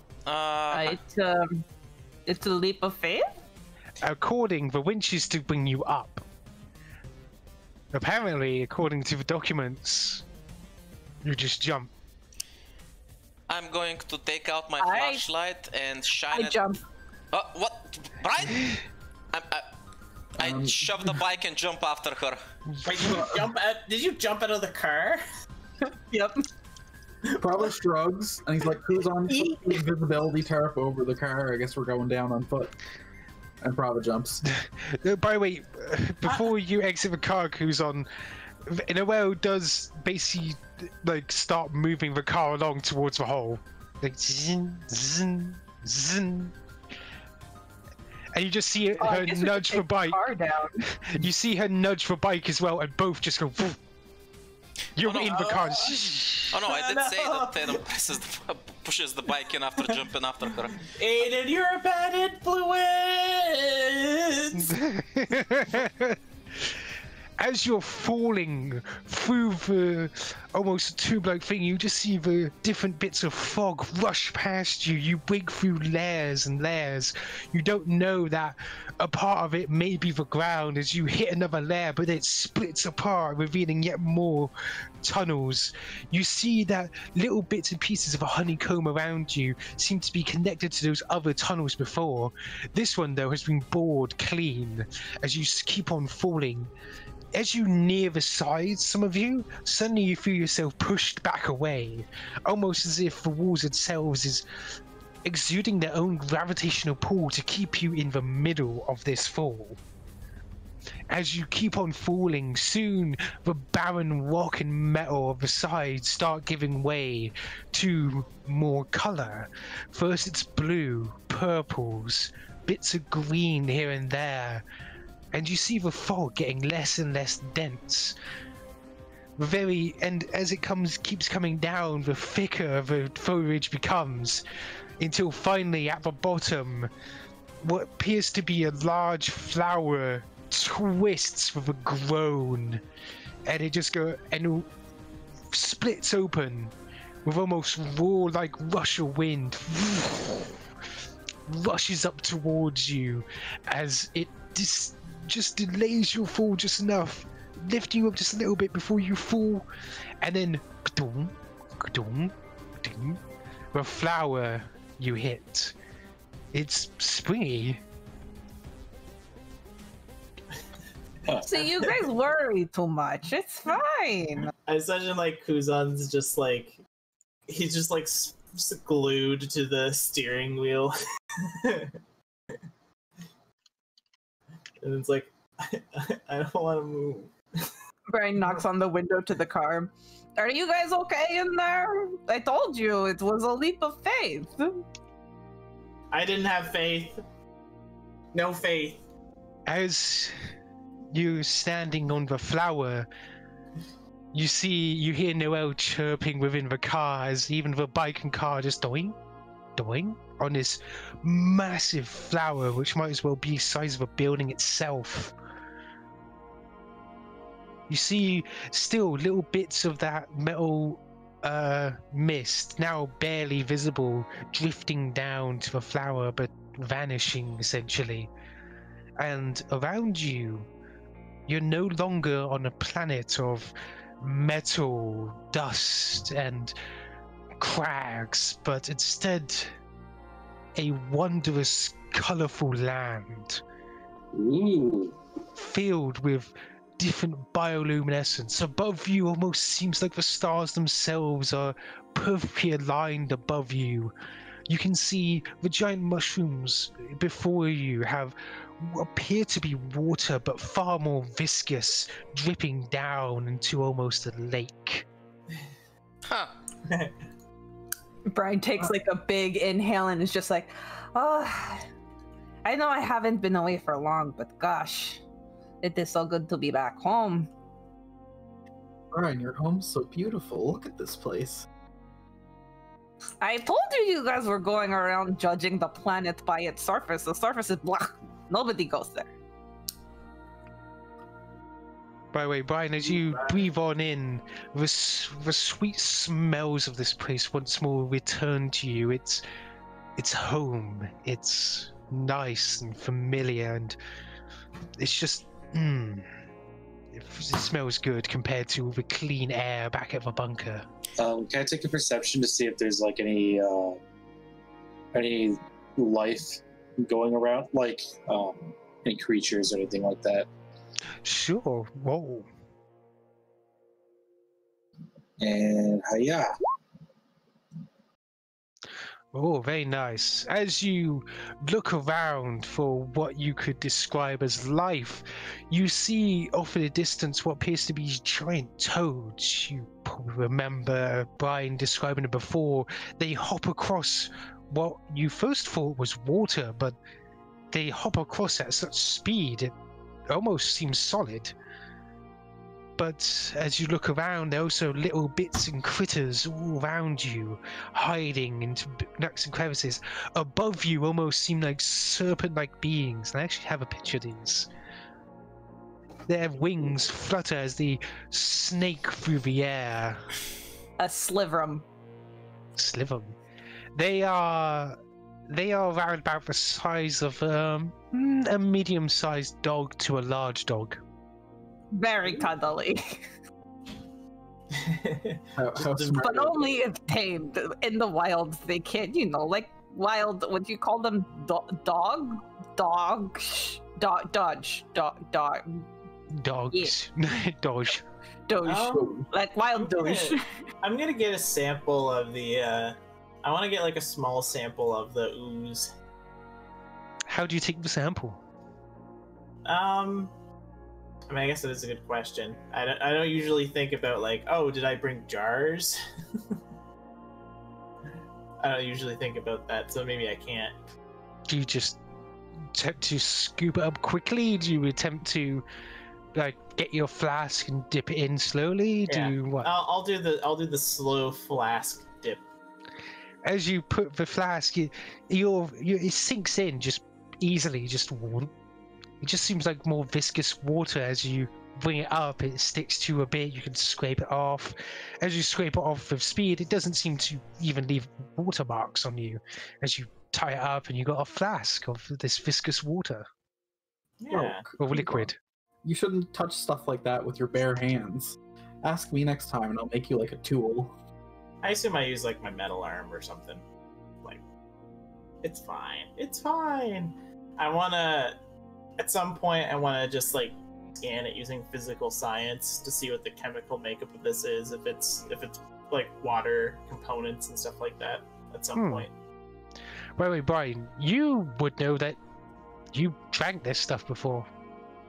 it's a leap of faith? The winch is to bring you up. Apparently, according to the documents, you just jump. I'm going to take out my flashlight and shine it. I jump. What? Bryn? I shove the bike and jump after her. Wait, did you jump out of the car? Yep. Prava shrugs, and he's like, Kuzon, put the invisibility tarp over the car. I guess we're going down on foot. And Prava jumps. By the way, before you exit the car, Kuzon, Noel does basically like start moving the car along towards the hole. Like zin, zin, zin. And you just see her nudge the bike. You see her nudge the bike as well, and both just go. Woof. You're in the car. Oh no, I did say that Aiden pushes the bike in after jumping after her. Aiden, you're a bad influence! As you're falling through the almost tube-like thing, you just see the different bits of fog rush past you. You break through layers and layers. You don't know that a part of it may be the ground as you hit another layer, but it splits apart, revealing yet more tunnels. You see that little bits and pieces of a honeycomb around you seem to be connected to those other tunnels before. This one, though, has been bored clean as you keep on falling. As you near the sides, some of you, suddenly you feel yourself pushed back away, almost as if the walls themselves is exuding their own gravitational pull to keep you in the middle of this fall. as you keep on falling, soon the barren rock and metal of the sides start giving way to more color. First it's blue, purples, bits of green here and there, and you see the fog getting less and less dense. And as it keeps coming down, the thicker the foliage becomes, until finally at the bottom, what appears to be a large flower twists with a groan, and it splits open with almost roar like rush of wind, rushes up towards you as it just delays your fall just enough, lifting you up just a little bit before you fall, and then the flower you hit. It's springy. See, you guys worry too much. It's fine. I imagine like Kuzon's just like he's just like glued to the steering wheel, and it's like I don't want to move. Bryn knocks on the window to the car. Are you guys okay in there? I told you it was a leap of faith. I didn't have faith. No faith. As you standing on the flower, you hear Noelle chirping within the car as even the bike and car just doing on this massive flower, which might as well be the size of a building itself. You see still little bits of that metal mist, now barely visible, drifting down to the flower but vanishing essentially. And around you, you're no longer on a planet of metal, dust, and crags, but instead a wondrous, colorful land. Ooh. Filled with different bioluminescence. Above you almost seems like the stars themselves are perfectly aligned above you. You can see the giant mushrooms before you have appear to be water, but far more viscous, dripping down into almost a lake. Huh. Bryn takes like a big inhale and is just like, oh, I know I haven't been away for long, but gosh, it is so good to be back home. Bryn, your home's so beautiful. Look at this place. I told you guys were going around judging the planet by its surface. The surface is black. Nobody goes there. By the way, Bryn, as you breathe on in, the sweet smells of this place once more return to you. It's home. It's nice and familiar, and it's just it smells good compared to the clean air back at the bunker. Can I take a perception to see if there's like any life going around, like any creatures or anything like that? Sure. Whoa. And yeah. Oh, very nice. As you look around for what you could describe as life, you see off in the distance what appears to be giant toads. You probably remember Bryn describing it before. They hop across what you first thought was water, but they hop across at such speed it almost seems solid. But as you look around, there are also little bits and critters all around you, hiding into nooks and crevices. Above you almost seem like serpent-like beings, and I actually have a picture of these. Their wings flutter as they snake through the air. A Sliverum. Sliverum. They are around about the size of a medium-sized dog to a large dog. Very cuddly. How smart But only if tamed. In the wild, they can't, like wild, what do you call them? Dogs? Yeah. Doge. Like wild doge. I'm gonna get a sample of the I want to get like a small sample of the ooze. How do you take the sample? I mean, I guess that is a good question. I don't usually think about like, oh, did I bring jars? I don't usually think about that, so maybe I can't. Do you just attempt to scoop it up quickly? Do you attempt to like get your flask and dip it in slowly? Yeah. Do what? I'll do the slow flask dip. As you put the flask, it sinks in just easily. It just seems like more viscous water. As you bring it up, it sticks to a bit. You can scrape it off. As you scrape it off with speed, it doesn't seem to even leave watermarks on you. As you tie it up, and you got a flask of this viscous water Yeah. or liquid. You shouldn't touch stuff like that with your bare hands. Ask me next time, and I'll make you like a tool. I assume I use like my metal arm or something. Like, it's fine. It's fine. At some point, I wanna just like scan it using physical science to see what the chemical makeup of this is. If it's like water components and stuff like that. At some point. Wait, Brian, you would know that you drank this stuff before.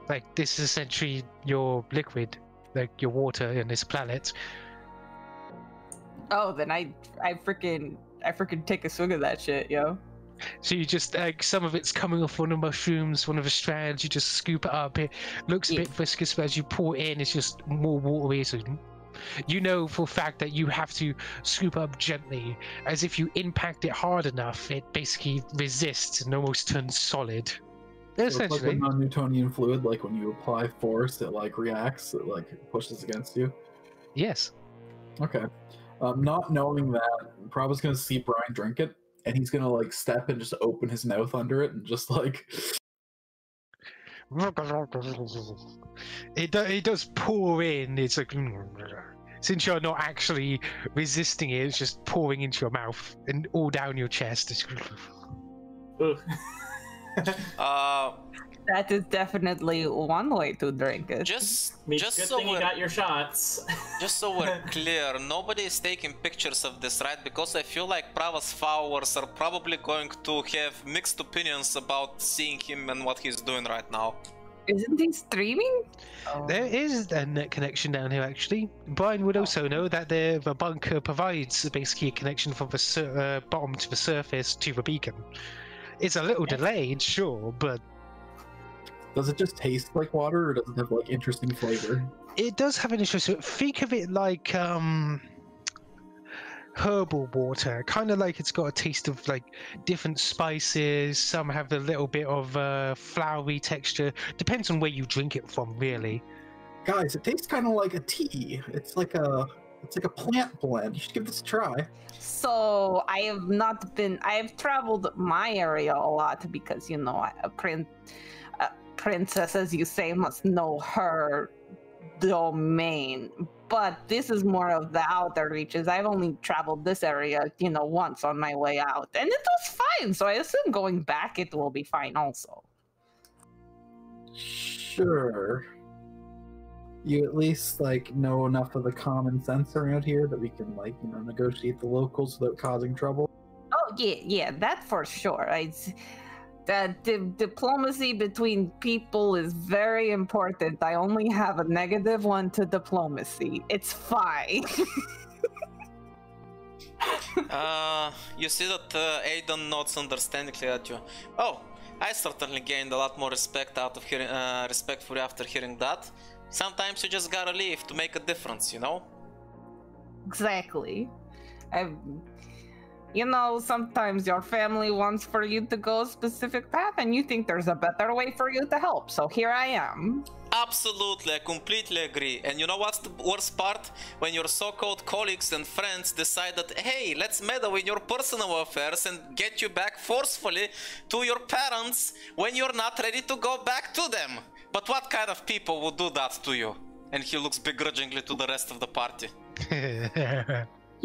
Like, this is essentially your liquid, like your water in this planet. Oh, then I freaking take a swig of that shit, yo. So you just, like, some of it's coming off one of the mushrooms, one of the strands, you just scoop it up. It looks a bit viscous, but as you pour it in, it's just more watery. So you know for a fact that you have to scoop up gently, as if you impact it hard enough, it basically resists and almost turns solid. So it's Essentially. like a non-Newtonian fluid, like when you apply force, it like reacts, it like pushes against you. Yes. Okay. Not knowing that, Prava's gonna see Brian drink it, and he's gonna like step and just open his mouth under it and just like. It does pour in. It's like, since you're not actually resisting it, it's just pouring into your mouth and all down your chest. It's... That is definitely one way to drink it. Just Good so thing you got your shots. just so we're clear, nobody is taking pictures of this, right? Because I feel like Prava's followers are probably going to have mixed opinions about seeing him and what he's doing right now. Isn't he streaming? There is a net connection down here, actually. Brian would also know that the bunker provides basically a connection from the bottom to the surface to the beacon. It's a little delayed, sure, but... Does it just taste like water, or does it have like interesting flavor? It does have an interest. Think of it like herbal water, kind of like it's got a taste of like different spices. Some have a little bit of flowery texture. Depends on where you drink it from, really. Guys, it tastes kind of like a tea. It's like a plant blend. You should give this a try. So I have traveled my area a lot because, you know, a princess, as you say, must know her domain. But this is more of the outer reaches. I've only traveled this area, you know, once on my way out. And it was fine, so I assume going back it will be fine also. Sure. You at least like know enough of the common sense around here that we can like, you know, negotiate the locals without causing trouble. Oh yeah, that for sure. That diplomacy between people is very important. I only have a -1 to diplomacy. It's fine. You see that Aiden nods understandingly at you. Oh, I certainly gained a lot more respect out of hearing respect for you after hearing that. Sometimes you just gotta leave to make a difference, you know? Exactly. You know, sometimes your family wants for you to go a specific path and you think there's a better way for you to help. So here I am. Absolutely, I completely agree. And you know what's the worst part? When your so-called colleagues and friends decide that, hey, let's meddle in your personal affairs and get you back forcefully to your parents when you're not ready to go back to them. But what kind of people would do that to you? And he looks begrudgingly to the rest of the party.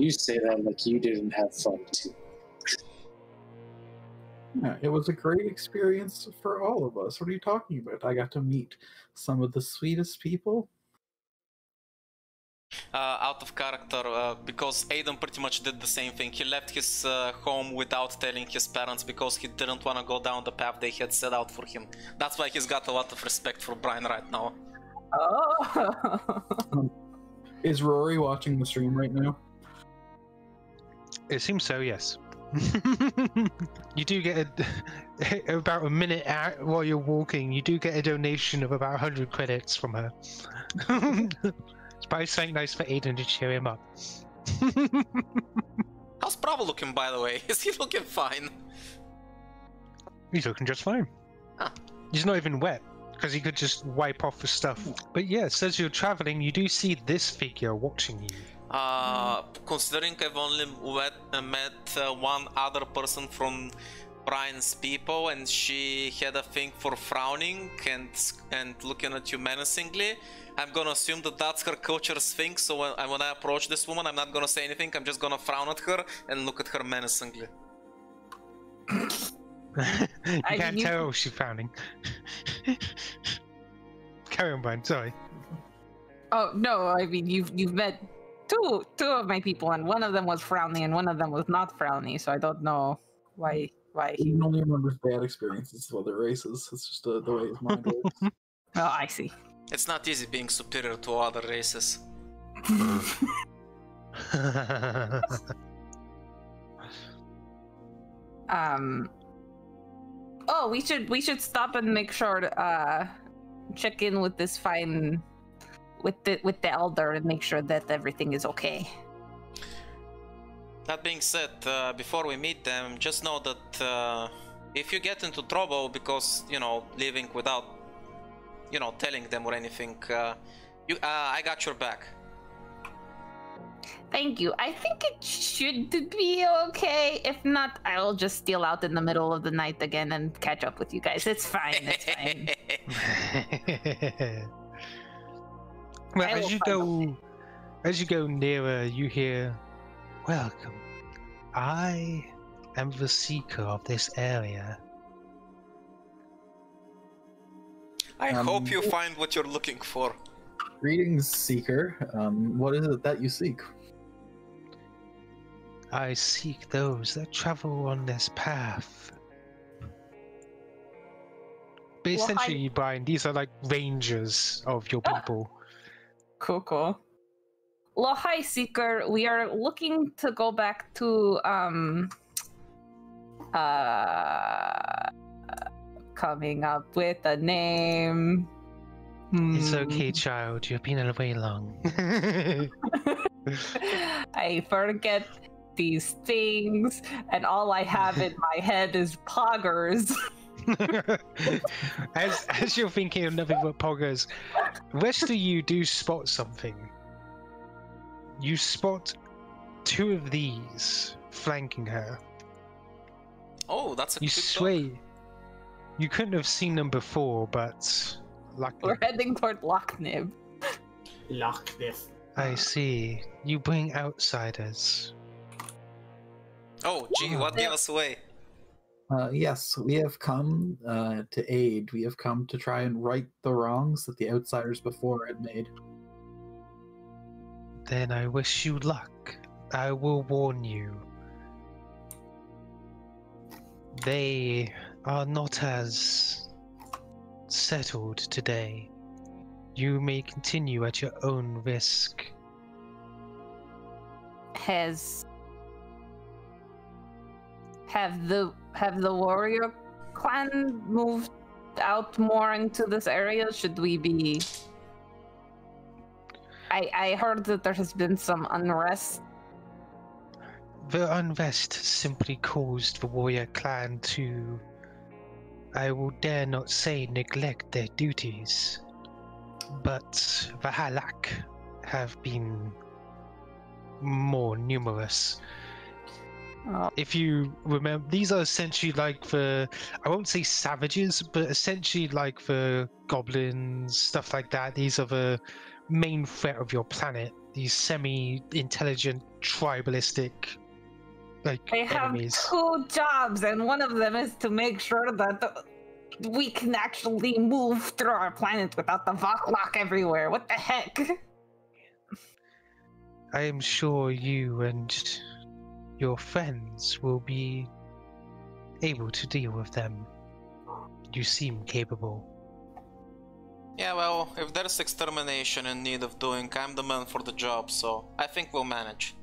You say that like you didn't have fun too. Yeah, it was a great experience for all of us. What are you talking about? I got to meet some of the sweetest people. Out of character, because Aiden pretty much did the same thing. He left his home without telling his parents because he didn't want to go down the path they had set out for him. That's why he's got a lot of respect for Bryn right now. Oh. Is Rory watching the stream right now? It seems so, yes. You do get about a minute out while you're walking. You do get a donation of about 100 credits from her. It's probably something nice for Aiden to cheer him up. How's Prava looking, by the way? Is he looking fine? He's looking just fine. Huh. He's not even wet, because he could just wipe off the stuff. But yes, as you're traveling, you do see this figure watching you. Considering I've only met one other person from Bryn's people, and she had a thing for frowning and looking at you menacingly, I'm gonna assume that that's her culture's thing. So when I approach this woman, I'm not gonna say anything. I'm just gonna frown at her and look at her menacingly. You can't tell she's frowning. Carry on, Bryn, sorry. Oh no! I mean, you've met two of my people, and one of them was frowny, and one of them was not frowny. So I don't know why He only remembers bad experiences with other races. It's just the way his mind works. Oh, I see. It's not easy being superior to other races. Oh, we should stop and make sure to check in with this fine with the elder and make sure that everything is okay. That being said, before we meet them, just know that if you get into trouble because, you know, leaving without, you know, telling them or anything, I got your back. Thank you. I think it should be okay. If not, I'll just steal out in the middle of the night again and catch up with you guys. It's fine. It's fine. Well, as you go nearer, you hear, "Welcome. I am the seeker of this area." I hope you find what you're looking for. Greetings, Seeker. What is it that you seek? I seek those that travel on this path. But Well, essentially, Bryn, these are like rangers of your people. Cool. Well, hi, Seeker. We are looking to go back to coming up with a name. It's okay, child. You've been away long. I forget these things, and all I have in my head is poggers. as you're thinking of nothing but poggers, the rest of you do spot something. You spot two of these flanking her. Oh, that's a You cute sway. You couldn't have seen them before, but luckily. We're heading toward Locknib. Locknif. I see. You bring outsiders. Oh, gee, what gave us away? Yes, we have come to aid. We have come to try and right the wrongs that the outsiders before had made. Then I wish you luck. I will warn you. They are not as settled today. You may continue at your own risk. Have the warrior clan moved out more into this area? Should we be? I heard that there has been some unrest. The unrest simply caused the warrior clan to, I will dare not say neglect their duties, but the Halak have been more numerous. If you remember, these are essentially like the, I won't say savages, but essentially like the goblins, stuff like that. These are the main threat of your planet. These semi-intelligent, tribalistic, like, I have enemies. 2 jobs, and one of them is to make sure that we can actually move through our planet without the Voklock everywhere. What the heck? I am sure you and your friends will be able to deal with them. You seem capable. Yeah, well, if there's extermination in need of doing, I'm the man for the job, so I think we'll manage.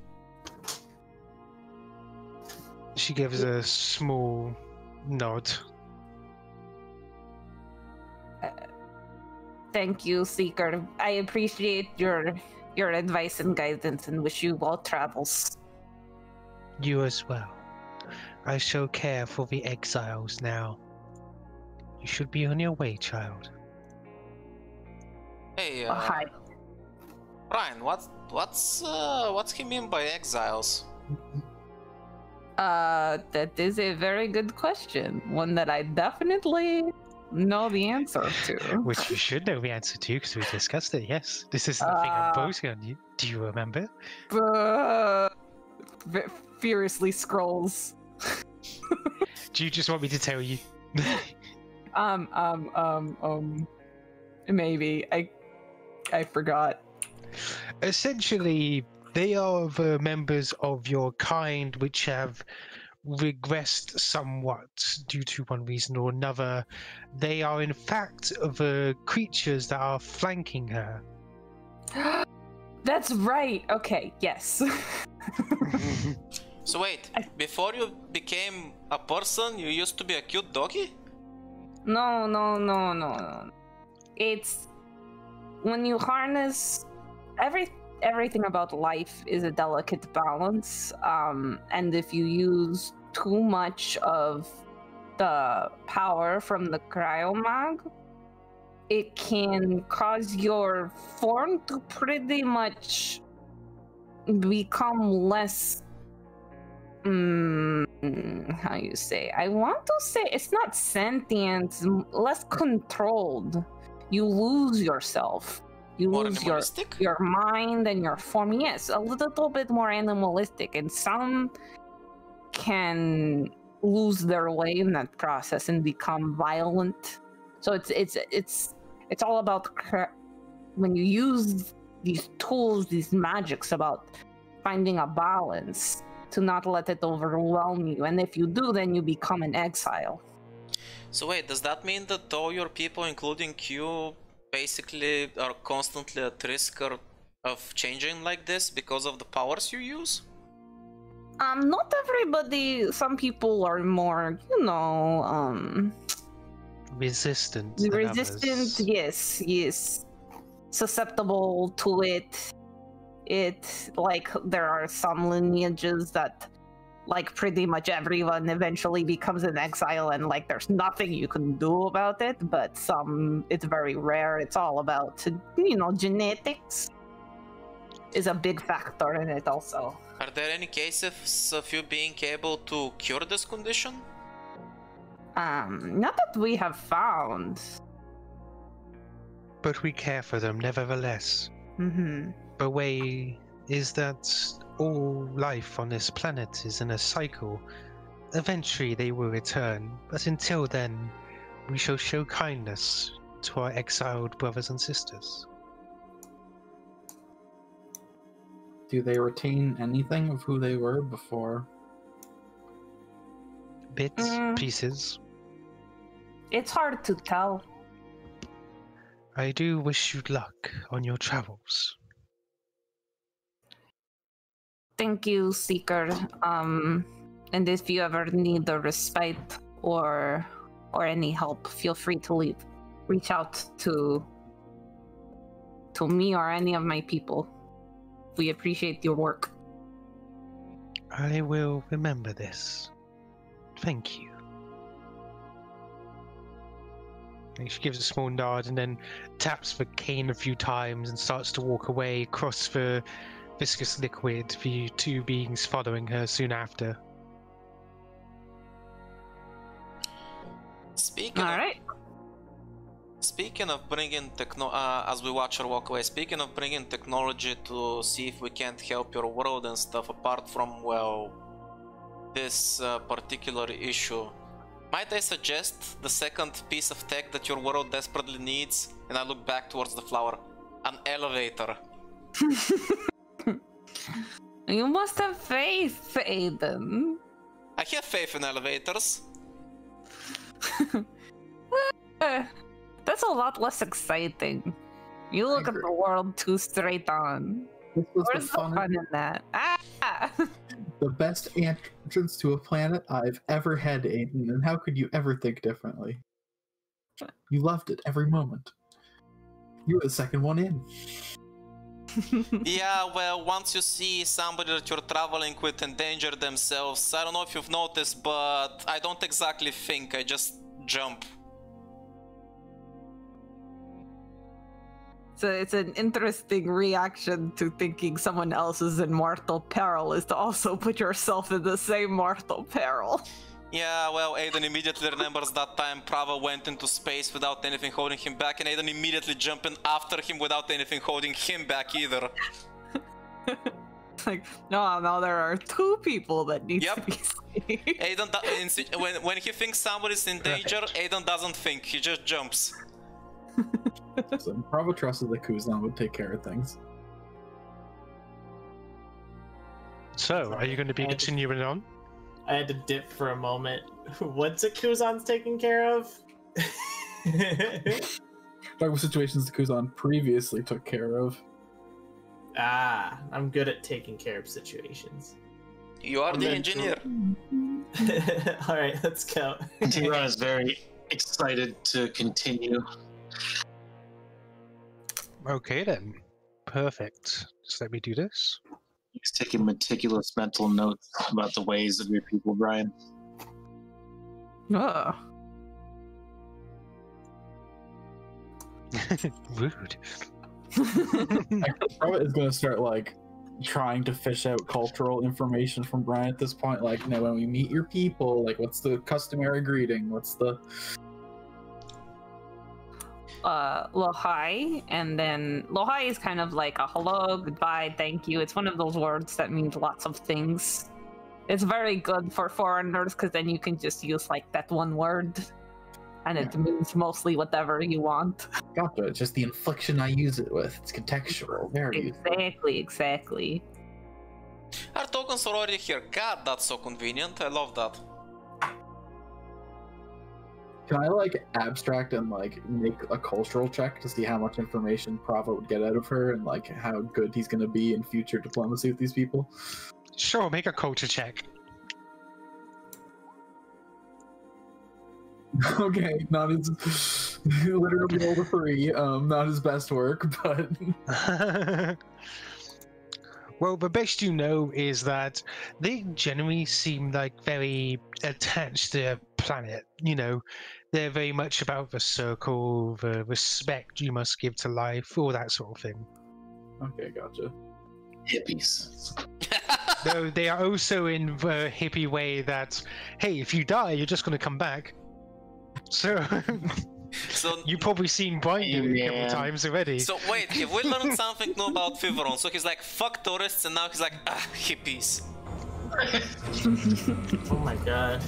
She gives a small nod. Thank you, Seeker. I appreciate your advice and guidance and wish you well travels. You as well. I shall care for the exiles now. You should be on your way, child. Hey, Hi. Ryan, what's he mean by exiles? That is a very good question. One that I definitely know the answer to. Which you should know the answer to because we discussed it, yes. This isn't the thing I'm posing on you. Do you remember? Furiously scrolls. Do you just want me to tell you? Maybe. I forgot. Essentially, they are the members of your kind which have regressed somewhat due to one reason or another. They are in fact the creatures that are flanking her. That's right. Okay, yes. So wait, before you became a person, you used to be a cute doggy? No. It's when you harness everything about life is a delicate balance. And if you use too much of the power from the cryomag, it can cause your form to pretty much become less how you say, I want to say it's not sentient, less controlled. You lose yourself. You More lose animalistic? your mind and your form. Yes, a little bit more animalistic, and some can lose their way in that process and become violent. So it's all about when you use these tools, these magics, about finding a balance to not let it overwhelm you. And if you do, then you become an exile. So wait, does that mean that all your people, including you, basically are constantly at risk of changing like this because of the powers you use? Not everybody. Some people are more, Resistant. than others. yes, susceptible to it. Like there are some lineages that, like, pretty much everyone eventually becomes an exile, and like there's nothing you can do about it. But some, it's very rare. It's all about, genetics is a big factor in it also. Are there any cases of you being able to cure this condition? Not that we have found. But we care for them nevertheless. Mm-hmm. The way is that all life on this planet is in a cycle. Eventually they will return, but until then, we shall show kindness to our exiled brothers and sisters. Do they retain anything of who they were before? Bits, pieces. It's hard to tell. I do wish you luck on your travels. Thank you, Seeker. And if you ever need a respite or any help, feel free to reach out to me or any of my people. We appreciate your work. I will remember this. Thank you. And she gives a small nod and then taps the cane a few times and starts to walk away across the viscous liquid, the two beings following her soon after. Speaking of bringing as we watch her walk away, speaking of bringing technology to see if we can't help your world and stuff, apart from, well, this particular issue, might I suggest the second piece of tech that your world desperately needs? And I look back towards the flower. An elevator. You must have faith, Aiden. I have faith in elevators. That's a lot less exciting. You look at the world too straight on. This was Where's the fun in that? Ah! the best entrance to a planet I've ever had, Aiden, and how could you ever think differently? You loved it every moment. You were the second one in. Yeah, well, once you see somebody that you're traveling with endanger themselves, I don't know if you've noticed, but I don't exactly think, I just jump. So it's an interesting reaction to thinking someone else is in mortal peril is to also put yourself in the same mortal peril. Yeah, well, Aiden immediately remembers that time Prava went into space without anything holding him back, and Aiden immediately jumping after him without anything holding him back either. Like, no, now there are two people that need to be saved. Aiden, when he thinks somebody's in danger, Aiden doesn't think, he just jumps. So Prava trusted that Kuzon would take care of things. So, are you going to be continuing on? I had to dip for a moment. What's it Kuzon's taking care of? Talk about situations that Kuzon previously took care of. Ah, I'm good at taking care of situations. You are the engineer. Alright, let's go. Thiveron is very excited to continue. Okay then. Perfect. Just let me do this. He's taking meticulous mental notes about the ways of your people, Brian. Oh. Rude. Prava is going to start, like, trying to fish out cultural information from Brian at this point. Like, you know, when we meet your people, like, what's the customary greeting? What's the... Lohai, and then Lohai is kind of like a hello, goodbye, thank you. It's one of those words that means lots of things. It's very good for foreigners because then you can just use like that one word and it means mostly whatever you want. Gotcha, it's just the inflection I use it with. It's contextual. Very Exactly. Our tokens are already here. God, that's so convenient. I love that. Can I, like, abstract and, like, make a cultural check to see how much information Prava would get out of her and, like, how good he's going to be in future diplomacy with these people? Sure, make a culture check. Okay, not his... literally rolled a 3. Not his best work, but... Well, the best you know is that they generally seem like very attached to their planet. You know, they're very much about the circle, the respect you must give to life, all that sort of thing. Okay, gotcha. Hippies. Though they are also in the hippie way that, hey, if you die, you're just going to come back. So... So you've probably seen Brian do it a couple times already. So wait, have we learned something new about Thiveron? So he's like, fuck tourists, and now he's like, ah, hippies. Oh my god.